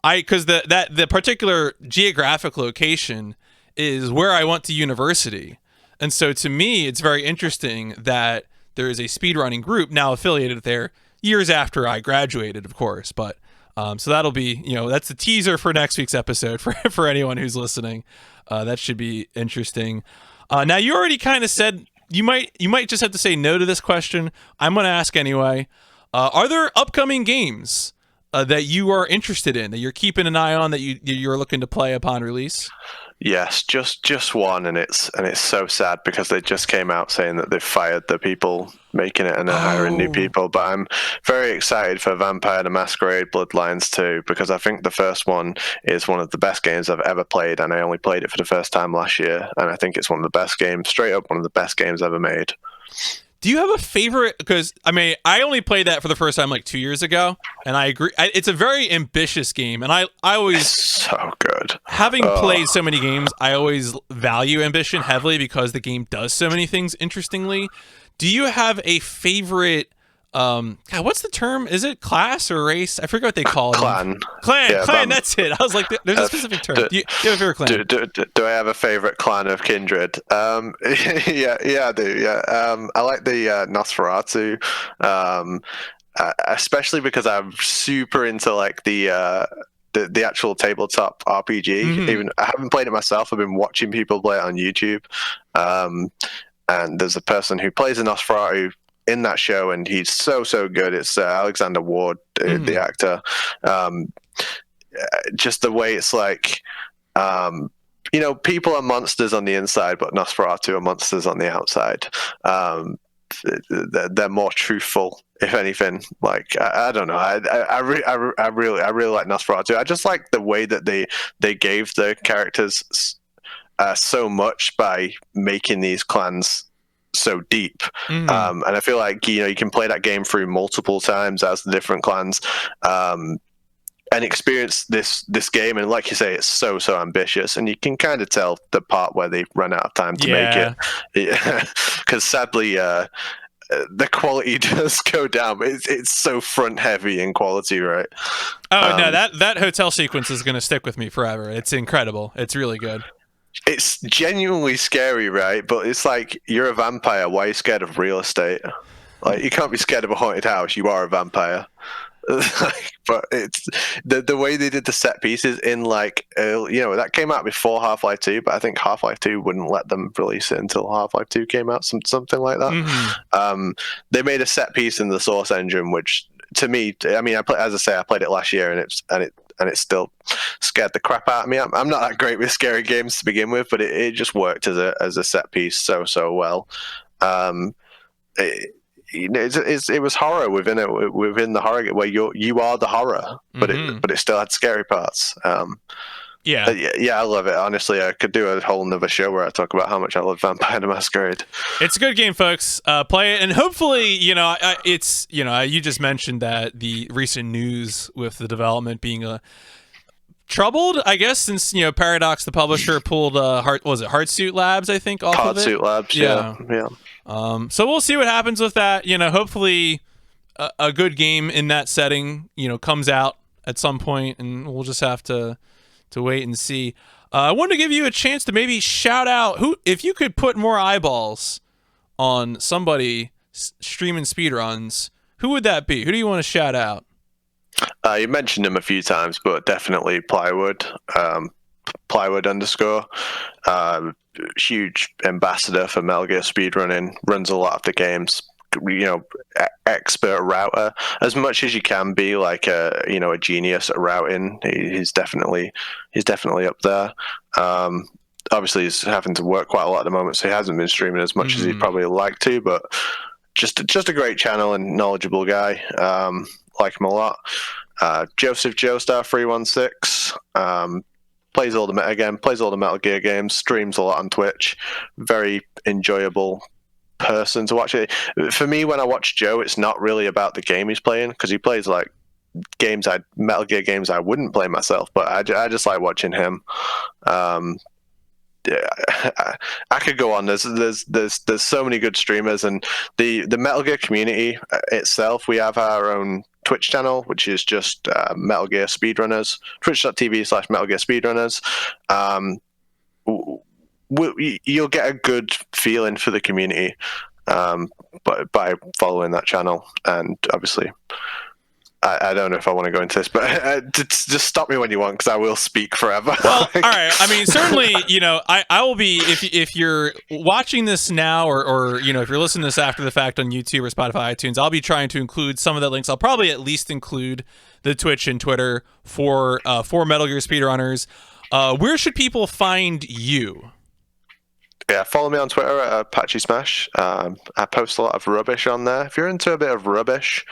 Because the particular geographic location is where I went to university, and so to me, it's very interesting that there is a speedrunning group now affiliated there years after I graduated, of course. But so that'll be, that's the teaser for next week's episode for anyone who's listening. That should be interesting. Now, you already kind of said you might just have to say no to this question. I'm going to ask anyway. Are there upcoming games that you are interested in, that you're keeping an eye on, that you're looking to play upon release?
Yes, just one, and it's so sad because they just came out saying that they've fired the people making it and are hiring new people. But I'm very excited for Vampire the Masquerade Bloodlines 2 because I think the first one is one of the best games I've ever played, and I only played it for the first time last year, and I think it's one of the best games, straight up one of the best games ever made.
Do you have a favorite? Because, I mean, I only played that for the first time like 2 years ago, and I agree. It's a very ambitious game, and I always...
It's so good.
Having played so many games, I always value ambition heavily because the game does so many things interestingly. Do you have a favorite... God, what's the term? Is it class or race? I forget what they call it.
Clan.
Clan, that's it. I was like, there's a specific term. Do you have a favorite clan?
Do I have a favorite clan of kindred? Yeah, I do. Yeah, I like the Nosferatu, especially because I'm super into like the actual tabletop RPG. Even I haven't played it myself. I've been watching people play it on YouTube, and there's a person who plays a Nosferatu in that show, and he's so good. It's Alexander Ward, the actor. Just the way it's like, people are monsters on the inside, but Nosferatu are monsters on the outside. They're more truthful, if anything. Like I don't know. I really like Nosferatu. I just like the way that they gave the characters so much by making these clans so deep, and I feel like you can play that game through multiple times as the different clans, and experience this game. And like you say, it's so ambitious, and you can kind of tell the part where they run out of time to make it. Because sadly, the quality does go down. It's so front heavy in quality, right?
Oh no, that hotel sequence is going to stick with me forever. It's incredible. It's really good.
It's genuinely scary, right? But it's like, you're a vampire. Why are you scared of real estate? Like, you can't be scared of a haunted house. You are a vampire. But it's the way they did the set pieces in that came out before Half-Life 2, but I think Half-Life 2 wouldn't let them release it until Half-Life 2 came out, something like that. They made a set piece in the Source engine, which to me, I mean, I played it last year, and it still scared the crap out of me. I'm not that great with scary games to begin with, but it just worked as a set piece so well. It was horror within the horror where you are the horror, but it still had scary parts. Yeah, I love it. Honestly, I could do a whole nother show where I talk about how much I love Vampire the Masquerade.
It's a good game, folks. Play it, and hopefully, you just mentioned that the recent news with the development being troubled, I guess, since Paradox, the publisher, pulled Heartsuit Labs, I think, off of it.
Heartsuit Labs, yeah.
So we'll see what happens with that. Hopefully, a good game in that setting, comes out at some point, and we'll just have to wait and see. I wanted to give you a chance to maybe shout out if you could put more eyeballs on somebody streaming speedruns, who would that be? Who do you want to shout out?
You mentioned him a few times, but definitely Plywood. Plywood _. Huge ambassador for Metal Gear Speedrunning. Runs a lot of the games. Expert router, as much as you can be, like a genius at routing. He's definitely up there. Obviously he's having to work quite a lot at the moment, so he hasn't been streaming as much as he'd probably like to, but just a great channel and knowledgeable guy. Like him a lot. Joseph Joestar 316 plays all the Metal Gear games, streams a lot on Twitch. Very enjoyable person to watch it. For me, when I watch Joe, it's not really about the game he's playing, because he plays like Metal Gear games I wouldn't play myself, but I just like watching him. I could go on. There's so many good streamers, and the Metal Gear community itself. We have our own Twitch channel, which is just Metal Gear Speedrunners. Twitch.tv/Metal Gear Speedrunners. You'll get a good feeling for the community by following that channel, and obviously I don't know if I want to go into this, but just stop me when you want, because I will speak forever.
Well, all right. I mean, certainly, I will be, if you're watching this now, or if you're listening to this after the fact on YouTube or Spotify, iTunes, I'll be trying to include some of the links. I'll probably at least include the Twitch and Twitter for Metal Gear Speedrunners. Where should people find you?
Yeah, follow me on Twitter at ApacheSmash. I post a lot of rubbish on there. If you're into a bit of rubbish,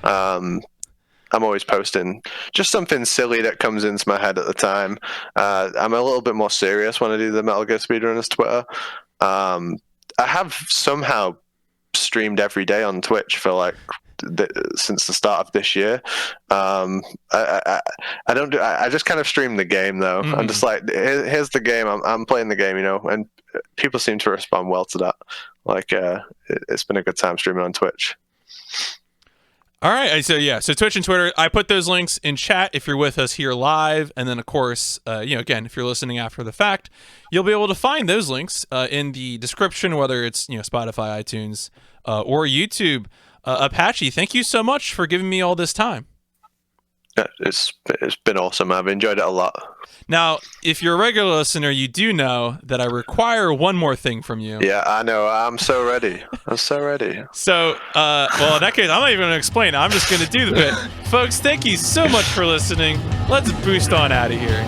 I'm always posting just something silly that comes into my head at the time. I'm a little bit more serious when I do the Metal Gear Speedrunners Twitter. I have somehow streamed every day on Twitch for since the start of this year. I just kind of stream the game though. Mm-hmm. I'm just like, here's the game. I'm playing the game, and people seem to respond well to that. It's been a good time streaming on Twitch.
All right, so Twitch and Twitter, I put those links in chat if you're with us here live, and then of course, again, if you're listening after the fact, you'll be able to find those links in the description, whether it's Spotify, iTunes, or YouTube. Apache, thank you so much for giving me all this time.
Yeah, it's been awesome. I've enjoyed it a lot.
Now, if you're a regular listener, you do know that I require one more thing from you.
Yeah, I know. I'm so ready.
So, in that case, I'm not even going to explain. I'm just going to do the bit. Folks, thank you so much for listening. Let's boost on out of here.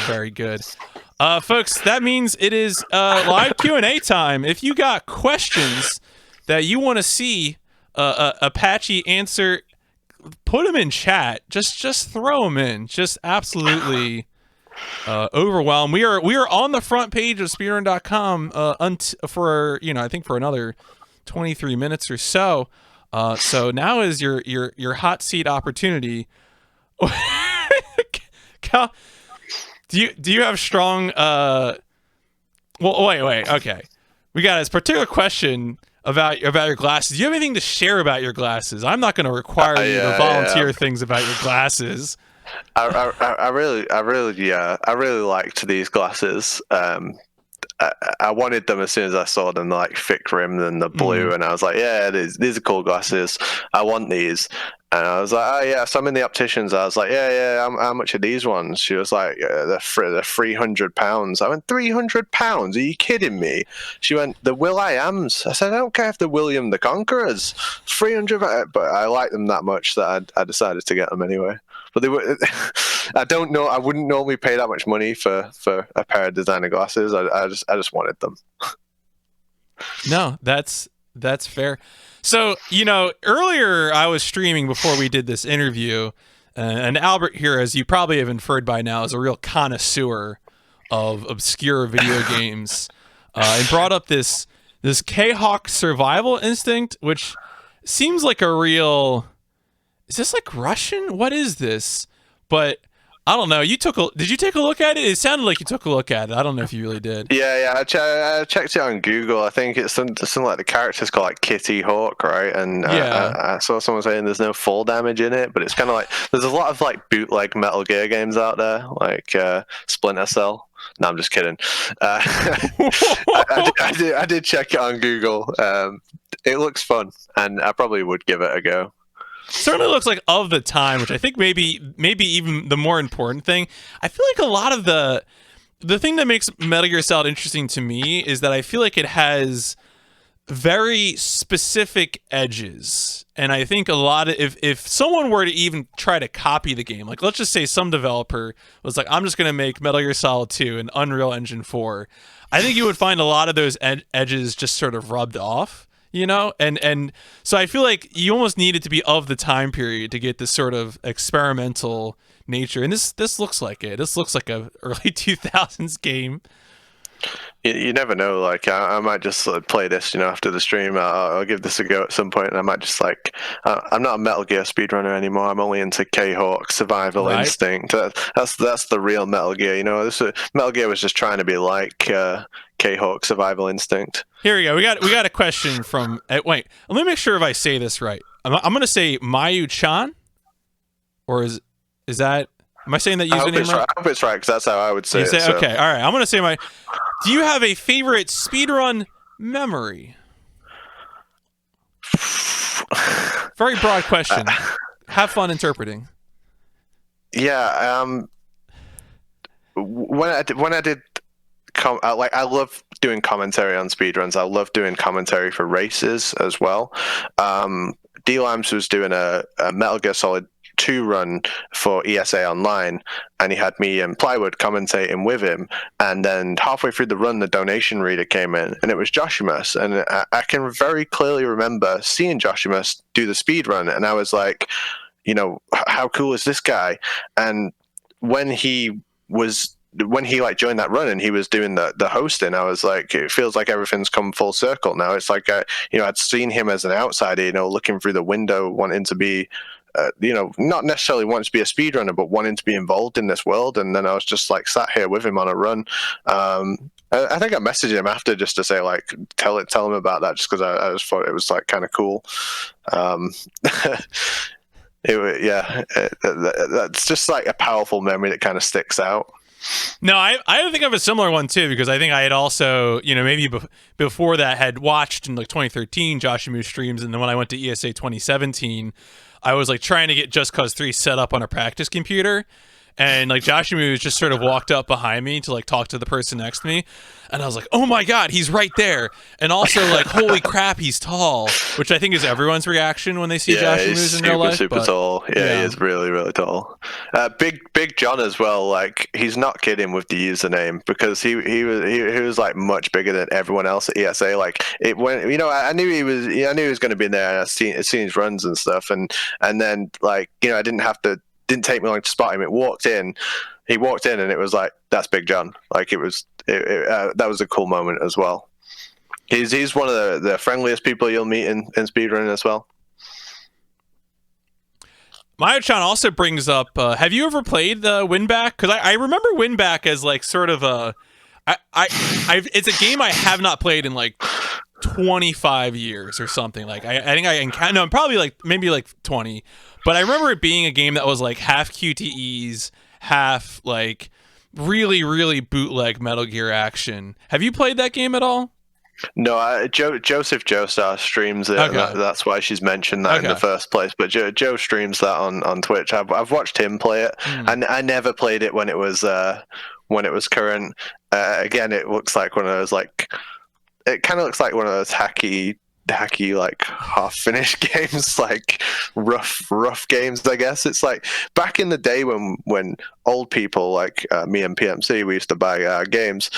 Very good. Folks, that means it is live Q&A time. If you got questions that you want to see Apache answer, put them in chat. Just throw them in. Just absolutely overwhelm. We are on the front page of speedrun.com for I think for another 23 minutes or so. So now is your hot seat opportunity. Cal, do you have strong wait, okay. We got this particular question about your glasses. Do you have anything to share about your glasses? I'm not going to require you to volunteer things about your glasses.
I really liked these glasses. I wanted them as soon as I saw them, like thick rimmed and the blue, and I was like, yeah, these are cool glasses. I want these. And I was like, oh yeah, so I'm in the opticians. I was like, yeah, how much are these ones? She was like, they're £300. I went, £300? Are you kidding me? She went, the Will.i.ams. I said, I don't care if they're William the Conqueror's. 300, but I like them that much that I decided to get them anyway. But they were, I don't know, I wouldn't normally pay that much money for a pair of designer glasses. I just wanted them.
No, that's fair. So, earlier I was streaming before we did this interview, and Albert here, as you probably have inferred by now, is a real connoisseur of obscure video games, and brought up this K-Hawk Survival Instinct, which seems like a real... Is this like Russian? What is this? But I don't know. Did you take a look at it? It sounded like you took a look at it. I don't know if you really did.
Yeah. I checked it on Google. I think it's something like the character's called like Kitty Hawk, right? And I saw someone saying there's no fall damage in it, but it's kind of like there's a lot of like bootleg Metal Gear games out there, like Splinter Cell. No, I'm just kidding. I did check it on Google. It looks fun, and I probably would give it a go.
Certainly looks like of the time, which I think maybe even the more important thing. I feel like a lot of the thing that makes Metal Gear Solid interesting to me is that I feel like it has very specific edges. And I think a lot of if someone were to even try to copy the game, like let's just say some developer was like, I'm just going to make Metal Gear Solid 2 in Unreal Engine 4, I think you would find a lot of those edges just sort of rubbed off. And so I feel like you almost need it to be of the time period to get this sort of experimental nature. And this looks like it. This looks like a early 2000s game.
You never know. Like I might just play this, after the stream. I'll give this a go at some point, and I might just like. I'm not a Metal Gear speedrunner anymore. I'm only into K-Hawk Survival
Right.
Instinct. That's the real Metal Gear. Metal Gear was just trying to be like K-Hawk Survival Instinct.
Here we go. We got a question from. Wait, let me make sure if I say this right. I'm going to say Mayu-chan, or is that? Am I saying that username right?
I hope it's right because that's how I would say
you
it.
Say, okay, all right. I'm going to say Do you have a favorite speedrun memory? Very broad question. Have fun interpreting.
Yeah. When I did. I love doing commentary on speedruns. I love doing commentary for races as well. D-Limes was doing a Metal Gear Solid 2 run for ESA Online, and he had me and Plywood commentating with him. And then halfway through the run, the donation reader came in, and it was Joshimus. And I can very clearly remember seeing Joshimus do the speed run, and I was like, how cool is this guy? And when he like joined that run and he was doing the hosting, I was like, it feels like everything's come full circle now. It's like I'd seen him as an outsider, looking through the window, wanting to be not necessarily wanting to be a speedrunner, but wanting to be involved in this world. And then I was just like sat here with him on a run. I think I messaged him after just to say like tell him about that, just because I just thought it was like kind of cool. That's just like a powerful memory that kind of sticks out.
No, I think I have a similar one too, because I think I had also, maybe before that had watched in like 2013 Joshimu streams, and then when I went to ESA 2017, I was like trying to get Just Cause 3 set up on a practice computer, and like Joshimu just sort of walked up behind me to like talk to the person next to me, and I was like, oh my god, he's right there, and also like, holy crap, he's tall, which I think is everyone's reaction when they see Joshimu's in real life.
Super tall. Yeah, he is really, really tall. Big John as well. Like, he's not kidding with the username, because he was like much bigger than everyone else at ESA. Like I knew he was going to be in there, and I seen his runs and stuff, and then like I didn't take me long to spot him. He walked in, and it was like, that's Big John. Like that was a cool moment as well. He's one of the friendliest people you'll meet in speedrunning as well.
Mayo-chan also brings up, have you ever played the Winback? Because I remember Winback as like sort of it's a game I have not played in like 25 years or something. Like I think I'm probably like maybe like 20, but I remember it being a game that was like half QTEs, half like really, really bootleg Metal Gear action. Have you played that game at all?
No, Joseph Joestar streams it.
Okay.
That's why she's mentioned that in the first place. But Joe streams that on Twitch. I've watched him play it, and I never played it when it was current. Again, it looks like one of those like. It kind of looks like one of those hacky like half finished games, like rough games, I guess. It's like back in the day when old people like me and PMC, we used to buy games.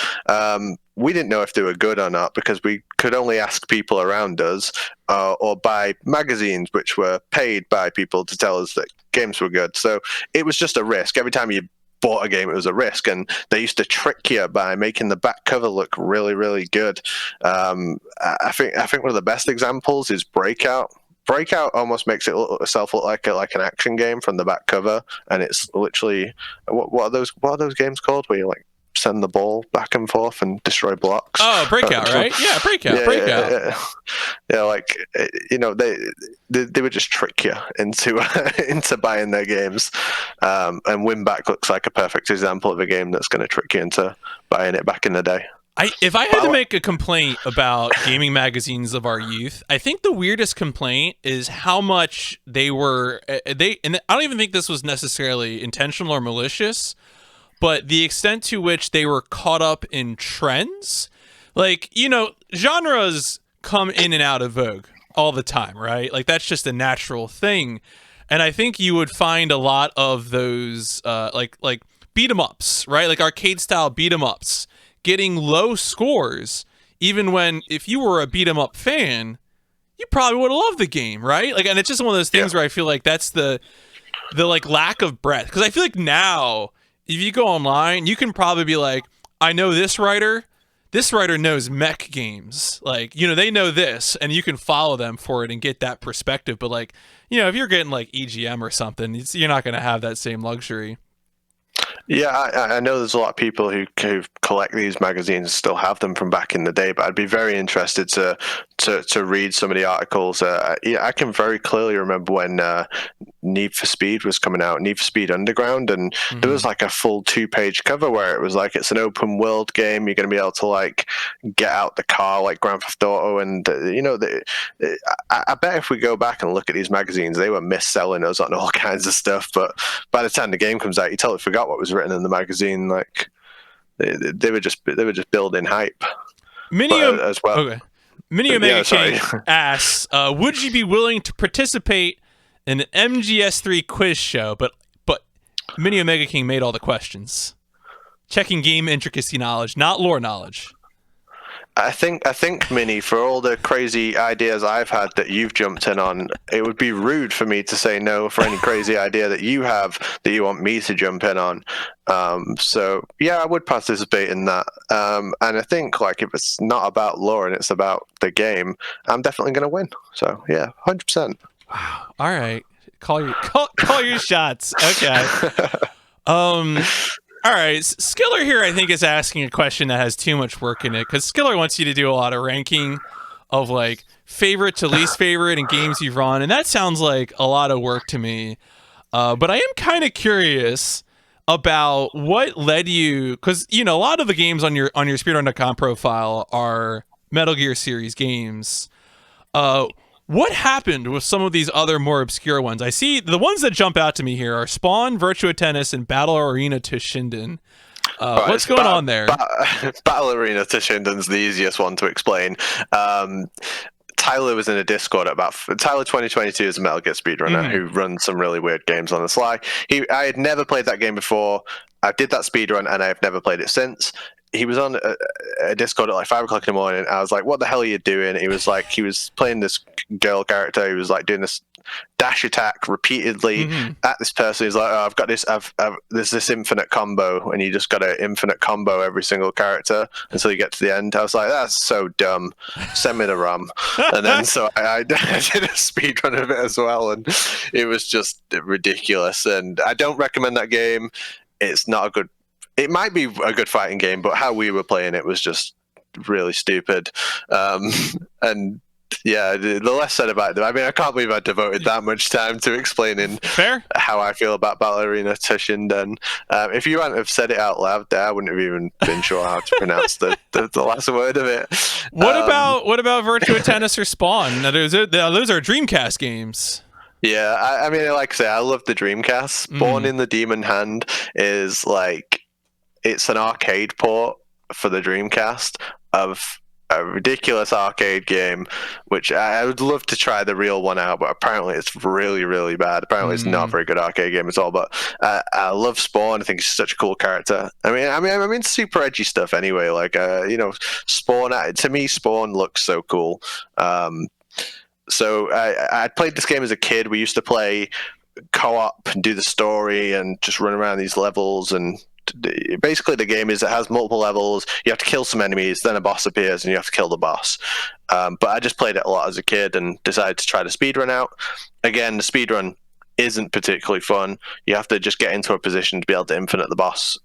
We didn't know if they were good or not, because we could only ask people around us or buy magazines which were paid by people to tell us that games were good. So it was just a risk. Every time you bought a game, it was a risk, and they used to trick you by making the back cover look really, really good. I think one of the best examples is Breakout. Breakout almost makes itself look like an action game from the back cover, and it's literally what are those games called where you like send the ball back and forth and destroy blocks?
Oh, Breakout, right? Yeah, Breakout.
Yeah, like they would just trick you into buying their games, and Winback looks like a perfect example of a game that's going to trick you into buying it back in the day.
If I had to make a complaint about gaming magazines of our youth, I think the weirdest complaint is how much and I don't even think this was necessarily intentional or malicious, but the extent to which they were caught up in trends. Like, genres come in and out of vogue all the time, right? Like, that's just a natural thing. And I think you would find a lot of those, like beat 'em ups, right? Like arcade style beat 'em ups getting low scores, even when if you were a beat 'em up fan, you probably would have loved the game, right? Like, and it's just one of those things where I feel like that's the like lack of breadth. Because I feel like now, if you go online, you can probably be like, I know this writer this writer knows mech games. Like, they know this, and you can follow them for it and get that perspective. But like, if you're getting like EGM or something, you're not going to have that same luxury.
Yeah, I know there's a lot of people who collect these magazines and still have them from back in the day, but I'd be very interested to read some of the articles. I can very clearly remember when Need for Speed was coming out, Need for Speed Underground, and there was like a full 2-page cover where it was like, it's an open world game, you're going to be able to like get out the car like Grand Theft Auto, and I bet if we go back and look at these magazines, they were mis-selling us on all kinds of stuff, but by the time the game comes out, you totally forgot what was written in the magazine. Like they were just building hype. As well.
Okay. Mini Omega King asks, would you be willing to participate in an MGS3 quiz show? But Mini Omega King made all the questions, checking game intricacy knowledge, not lore knowledge.
I think, Minnie, for all the crazy ideas I've had that you've jumped in on, it would be rude for me to say no for any crazy idea that you have that you want me to jump in on. So yeah, I would participate in that. And I think like if it's not about lore and it's about the game, I'm definitely going to win. So yeah, 100%.
Wow. All right, call your shots. Okay. All right, Skiller here, I think, is asking a question that has too much work in it, because Skiller wants you to do a lot of ranking of like favorite to least favorite in games you've run, and that sounds like a lot of work to me. But I am kind of curious about what led you, because a lot of the games on your speedrun.com profile are Metal Gear series games. What happened with some of these other more obscure ones? I see the ones that jump out to me here are Spawn, Virtua Tennis, and Battle Arena Toshinden. What's going on there?
Battle Arena Toshinden's the easiest one to explain. Tyler was in a Discord Tyler 2022 is a Metal Gear speedrunner who runs some really weird games on the sly. I had never played that game before. I did that speedrun and I've never played it since. He was on a Discord at like 5 o'clock in the morning. I was like, what the hell are you doing? He was like, he was playing this girl character. He was like doing this dash attack repeatedly at this person. He's like, oh, I've got this, there's this infinite combo, and you just got an infinite combo every single character until you get to the end. I was like, that's so dumb. Send me the ROM. And then so I did a speed run of it as well, and it was just ridiculous. And I don't recommend that game. It's not a good. It might be a good fighting game, but how we were playing it was just really stupid. And yeah, the less said about it. I mean, I can't believe I devoted that much time to explaining how I feel about Battle Arena Toshinden. If you hadn't have said it out loud there, I wouldn't have even been sure how to pronounce the last word of it.
What about Virtua Tennis or Spawn? Now, those are Dreamcast games.
Yeah, I mean, like I say, I love the Dreamcast. Spawn in the Demon Hand is like, it's an arcade port for the Dreamcast of a ridiculous arcade game, which I would love to try the real one out, but apparently it's really, really bad. Apparently it's not a very good arcade game at all, but I love Spawn. I think he's such a cool character. I mean, super edgy stuff anyway. Like, Spawn, to me, Spawn looks so cool. So I played this game as a kid. We used to play co-op and do the story and just run around these levels, and basically the game is it has multiple levels. You have to kill some enemies, then a boss appears and you have to kill the boss. But I just played it a lot as a kid and decided to try the speedrun out. Again, the speedrun isn't particularly fun. You have to just get into a position to be able to infinite the boss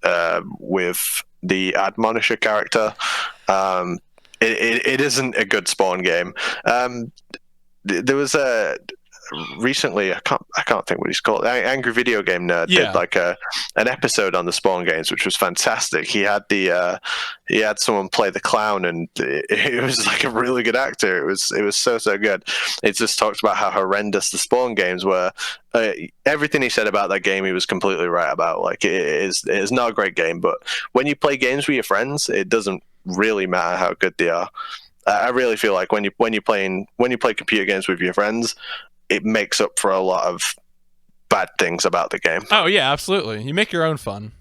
with the Admonisher character. It isn't a good Spawn game. There was recently, I can't think what he's called. Angry Video Game Nerd did like an episode on the Spawn games, which was fantastic. He had someone play the clown, and it was like a really good actor. It was so good. It just talked about how horrendous the Spawn games were. Everything he said about that game, he was completely right about. Like, it is not a great game, but when you play games with your friends, it doesn't really matter how good they are. I really feel like when you play computer games with your friends, it makes up for a lot of bad things about the game.
Oh yeah, absolutely. You make your own fun.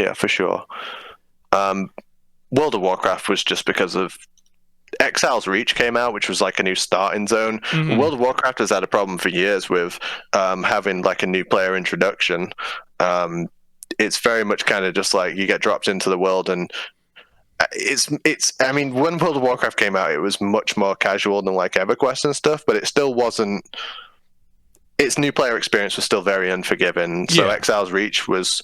Yeah, for sure. World of Warcraft was just because of Exile's Reach came out, which was like a new starting zone. World of Warcraft has had a problem for years with having like a new player introduction. It's very much kind of just like you get dropped into the world, and it's I mean, when World of Warcraft came out, it was much more casual than like EverQuest and stuff, but it still wasn't. Its new player experience was still very unforgiving. So
Yeah.
Exile's Reach was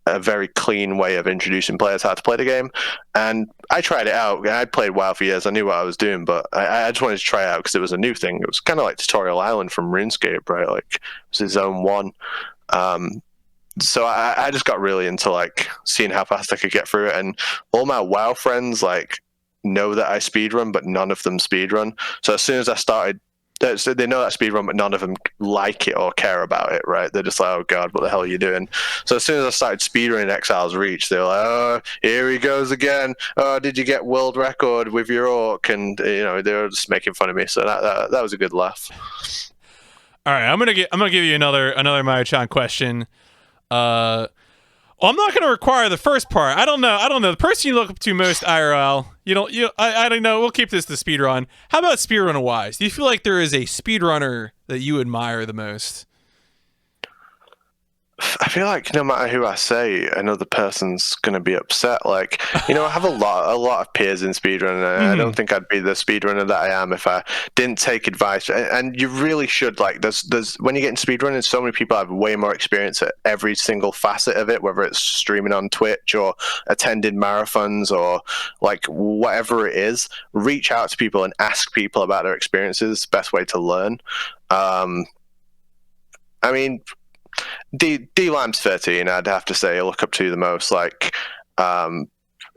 a very clean way of introducing players how to play the game, and I tried it out. I'd played WoW for years. I knew what I was doing, but I just wanted to try it out because it was a new thing. It was kind of like Tutorial Island from RuneScape, right? Like, it was its own one. So I just got really into like seeing how fast I could get through it, and all my WoW friends like know that I speedrun, but none of them speedrun. So as soon as I started, so they know that I speedrun, but none of them like it or care about it, right? They're just like, oh god, what the hell are you doing? So as soon as I started speedrunning Exile's Reach, they were like, oh, here he goes again. Oh, did you get world record with your orc? And they were just making fun of me. So that was a good laugh.
All right, I'm gonna give you another Mario-chan question. Well, I'm not going to require the first part. I don't know. The person you look up to most IRL, I don't know. We'll keep this to speedrun. How about speedrunner wise? Do you feel like there is a speedrunner that you admire the most?
I feel like no matter who I say, another person's gonna be upset. Like, I have a lot of peers in speedrunning, and I don't think I'd be the speedrunner that I am if I didn't take advice. And you really should. Like, there's when you get into speedrunning, so many people have way more experience at every single facet of it, whether it's streaming on Twitch or attending marathons or like whatever it is. Reach out to people and ask people about their experiences. It's the best way to learn. I mean, D-Lime's 13, I'd have to say I look up to the most. Like,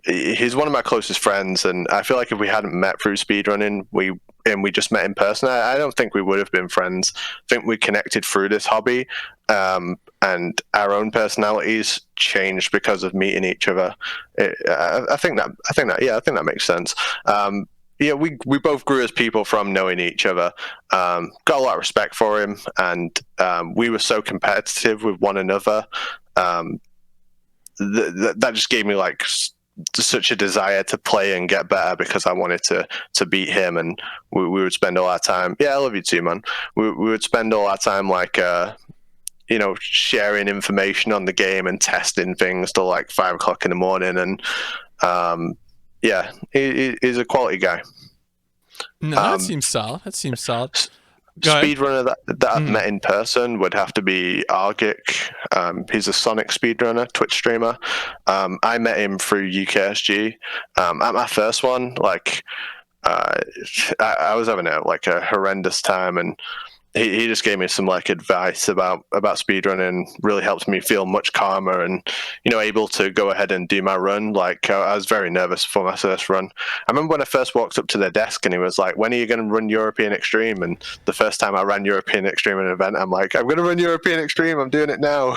he's one of my closest friends, and I feel like if we hadn't met through speedrunning, we just met in person, I don't think we would have been friends. I think we connected through this hobby, and our own personalities changed because of meeting each other. I think that makes sense. We both grew as people from knowing each other. Got a lot of respect for him, and we were so competitive with one another. That just gave me like such a desire to play and get better because I wanted to beat him, and we would spend all our time. Yeah, I love you too, man. We would spend all our time like sharing information on the game and testing things till like 5 o'clock in the morning, and yeah, he's a quality guy.
No, that seems solid.
Speedrunner that I've met in person would have to be Argic. He's a Sonic speedrunner, Twitch streamer. I met him through UKSG. At my first one, like I was having a horrendous time, and he just gave me some like advice about speedrunning. Really helped me feel much calmer and able to go ahead and do my run. Like, I was very nervous for my first run. I remember when I first walked up to their desk and he was like, when are you going to run European Extreme? And the first time I ran European Extreme in an event, I'm like, I'm going to run European Extreme, I'm doing it now.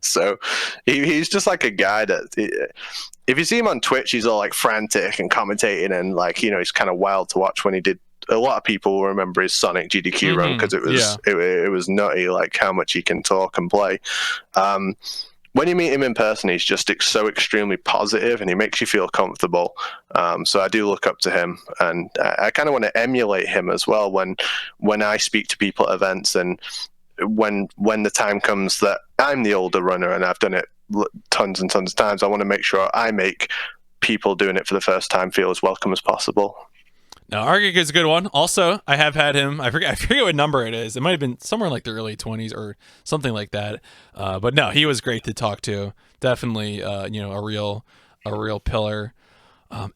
So he's just like a guy that if you see him on Twitch, he's all like frantic and commentating, and like he's kind of wild to watch. When he did, a lot of people will remember his Sonic GDQ run because it was nutty, like how much he can talk and play. When you meet him in person, he's just so extremely positive, and he makes you feel comfortable. So I do look up to him, and I kind of want to emulate him as well when I speak to people at events, and when the time comes that I'm the older runner and I've done it tons and tons of times, I want to make sure I make people doing it for the first time feel as welcome as possible.
Now, Argic is a good one. Also, I have had him. I forget what number it is. It might have been somewhere in like the early 20s or something like that. But no, he was great to talk to. Definitely, a real pillar.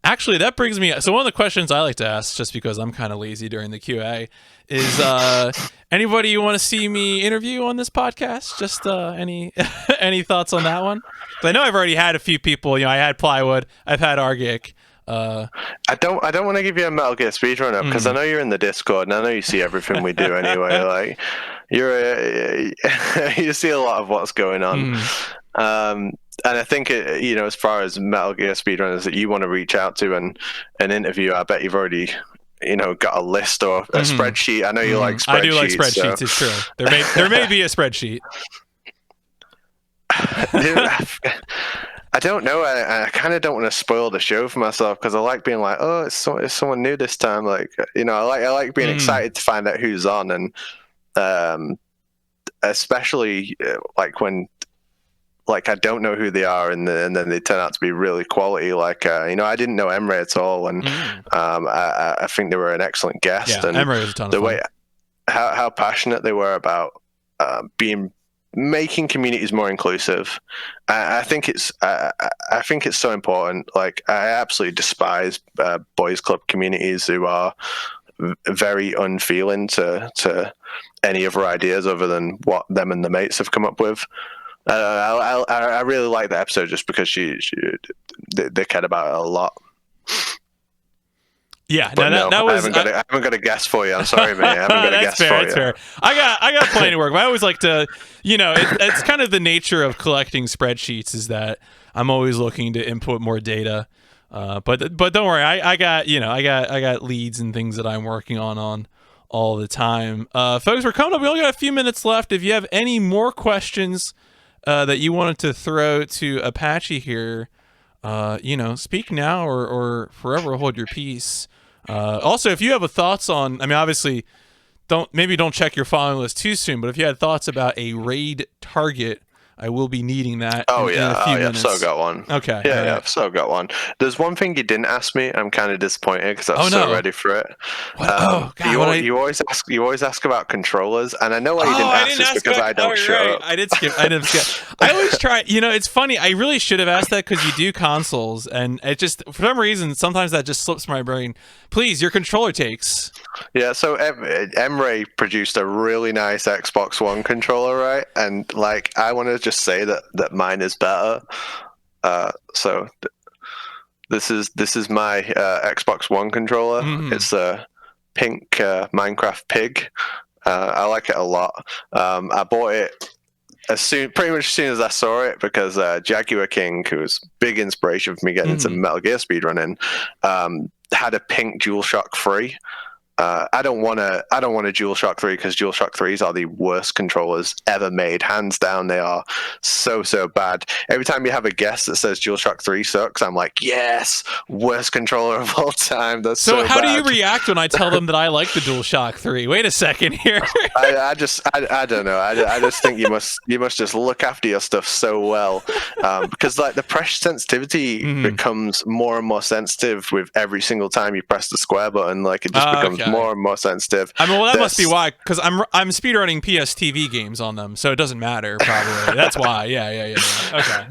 Actually, that brings me. So one of the questions I like to ask, just because I'm kind of lazy during the QA, is anybody you want to see me interview on this podcast? Just any thoughts on that one? I know I've already had a few people. I had Plywood. I've had Argic.
I don't want to give you a Metal Gear Speedrunner because I know you're in the Discord and I know you see everything we do anyway. Like you see a lot of what's going on. And I think as far as Metal Gear Speedrunners that you want to reach out to and interview, I bet you've already got a list or a spreadsheet. I know you like spreadsheets.
I do like spreadsheets. So. It's true. There may be a spreadsheet.
I don't know. I kind of don't want to spoil the show for myself because I like being like, oh, it's someone new this time. Like, I like being excited to find out who's on, and especially like when like I don't know who they are, and then they turn out to be really quality. Like I didn't know Emre at all, and I think they were an excellent guest.
Yeah,
and
Emre was a ton of fun.
way how passionate they were about making communities more inclusive. I think it's so important. Like I absolutely despise boys club communities who are very unfeeling to any other ideas other than what them and the mates have come up with. I really like that episode just because they cared about it a lot.
Yeah,
but
no, that was.
I haven't got a guess for you. I'm sorry, man. I haven't got a guess for you.
That's fair. I got plenty of work. But I always like to, it's kind of the nature of collecting spreadsheets is that I'm always looking to input more data. But don't worry, I got leads and things that I'm working on all the time. Folks, we're coming up. We only got a few minutes left. If you have any more questions that you wanted to throw to Apache here, speak now or forever hold your peace. Also, if you have thoughts on, obviously, don't check your following list too soon. But if you had thoughts about a raid target, I will be needing that. In a few minutes.
So got one.
Okay.
Yeah, so got one. There's one thing you didn't ask me. I'm kind of disappointed because I was so ready for it.
What?
You always ask about controllers, and I know why you didn't ask this because I don't show up.
I did skip. I always try. It's funny. I really should have asked that because you do consoles, and it just for some reason sometimes that just slips my brain. Please, your controller takes.
Yeah, so Emre produced a really nice Xbox One controller, right? And like, I want to just say that mine is better. So this is my Xbox One controller. Mm-hmm. It's a pink Minecraft pig. I like it a lot. I bought it pretty much as soon as I saw it because Jaguar King, who was big inspiration for me getting into Metal Gear speedrunning, had a pink DualShock 3. I don't want a DualShock 3 because DualShock 3s are the worst controllers ever made, hands down. They are so bad. Every time you have a guest that says DualShock 3 sucks, I'm like, yes, worst controller of all time. That's so
how
bad.
do you react when I tell them that I like the DualShock 3? Wait a second here.
I don't know. I just think you must just look after your stuff so well, because like the pressure sensitivity becomes more and more sensitive with every single time you press the square button. Like it just becomes more and more sensitive.
That must be why, because I'm speedrunning PSTV games on them, so it doesn't matter probably. That's why. Yeah. Okay.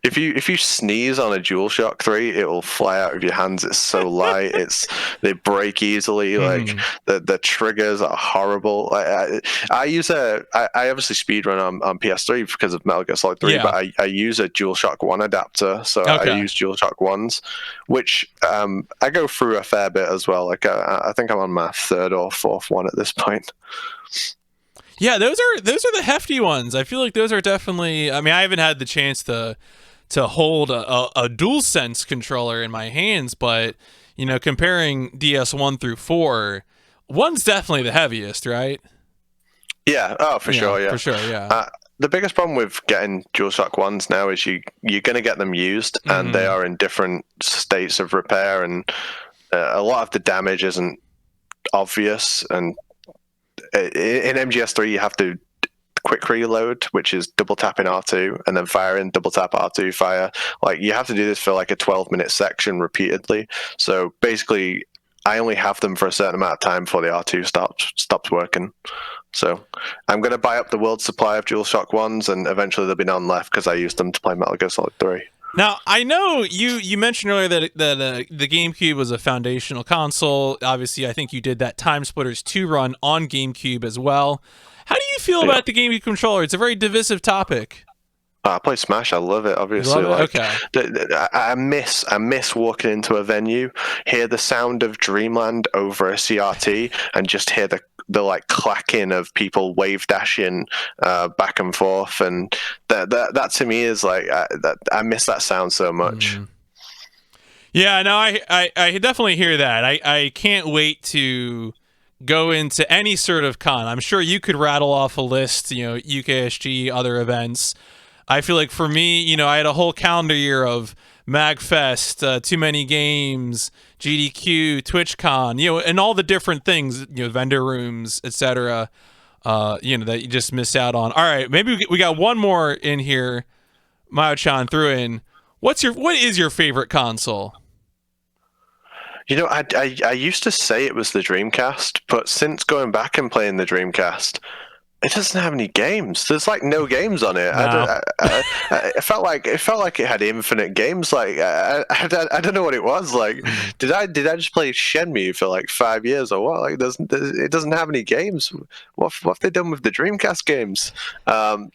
If you sneeze on a DualShock 3, it will fly out of your hands. It's so light. They break easily. Like the triggers are horrible. I obviously speedrun on PS3 because of Metal Gear Solid 3, but I use a DualShock 1 adapter, so I use DualShock 1s, which I go through a fair bit as well. Like I think I'm on my third or fourth one at this point.
Yeah, those are the hefty ones. I feel like those are definitely. I haven't had the chance to hold a DualSense controller in my hands, but comparing DS1 through 4, one's definitely the heaviest, right?
Yeah. Oh, for sure. Yeah.
For sure. Yeah.
The biggest problem with getting DualShock 1s now is you're going to get them used, and they are in different states of repair, and a lot of the damage isn't obvious. And in MGS3 you have to quick reload, which is double tapping R2 and then fire in, double tap R2, fire. Like you have to do this for like a 12-minute section repeatedly. So basically I only have them for a certain amount of time before the R2 stops working. So I'm going to buy up the world's supply of DualShock 1s, and eventually there'll be none left because I used them to play Metal Gear Solid 3.
Now, I know you mentioned earlier that the GameCube was a foundational console. Obviously, I think you did that Time Splitters 2 run on GameCube as well. How do you feel about the GameCube controller? It's a very divisive topic.
I play Smash. I love it. Obviously,
Okay.
I miss walking into a venue, hear the sound of Dreamland over a CRT, and just hear the like clacking of people wave dashing back and forth, and that to me is like I miss that sound so much.
Yeah, no, I definitely hear that. I can't wait to go into any sort of con. I'm sure you could rattle off a list, UKSG, other events. I feel like for me, I had a whole calendar year of MagFest, Too Many Games, GDQ, TwitchCon, and all the different things, vendor rooms, etc. That you just missed out on. All right, maybe we got one more in here Mayo-chan threw in, what is your favorite console?
You know, I used to say it was the Dreamcast, but since going back and playing the Dreamcast, it doesn't have any games. There's like no games on it.
No.
It felt like it had infinite games. Like I don't know what it was. Like did I just play Shenmue for like 5 years or what? Like it doesn't have any games. What have they done with the Dreamcast games?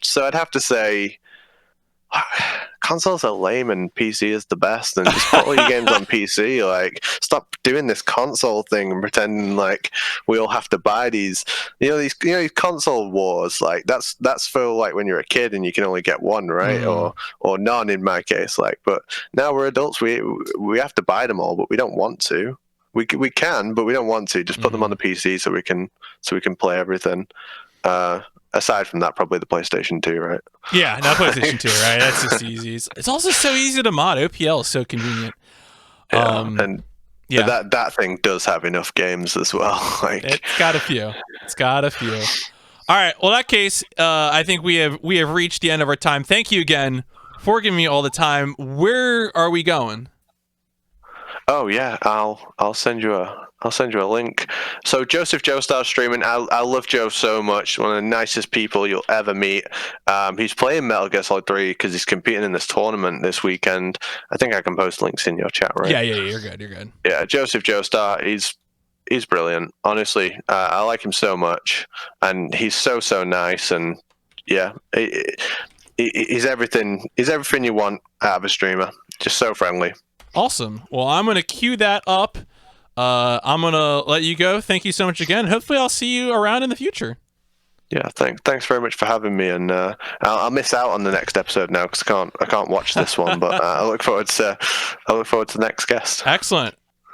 So I'd have to say consoles are lame and PC is the best, and just put all your games on PC. Like, stop doing this console thing and pretending like we all have to buy these console wars. Like that's for like when you're a kid and you can only get one, right? Or none in my case. Like, but now we're adults, we have to buy them all, but we don't want to. We can, but we don't want to. Just put them on the PC so we can play everything. Aside from that, probably the PlayStation 2, right?
Yeah, not PlayStation 2, right? That's just easy. It's also so easy to mod. OPL is so convenient.
And that thing does have enough games as well. Like,
it's got a few. All right. Well, in that case, I think we have reached the end of our time. Thank you again for giving me all the time. Where are we going?
Oh yeah, I'll send you a link. So Joseph Joestar streaming. I love Joe so much. One of the nicest people you'll ever meet. He's playing Metal Gear Solid 3 because he's competing in this tournament this weekend. I think I can post links in your chat, right?
Yeah, you're good.
Yeah, Joseph Joestar. He's brilliant. Honestly, I like him so much, and he's so nice. And yeah, he's everything. He's everything you want out of a streamer. Just so friendly.
Awesome. Well, I'm going to queue that up. I'm going to let you go. Thank you so much again. Hopefully I'll see you around in the future.
Yeah, thanks very much for having me, and I'll miss out on the next episode now because I can't watch this one, but I look forward to the next guest.
Excellent.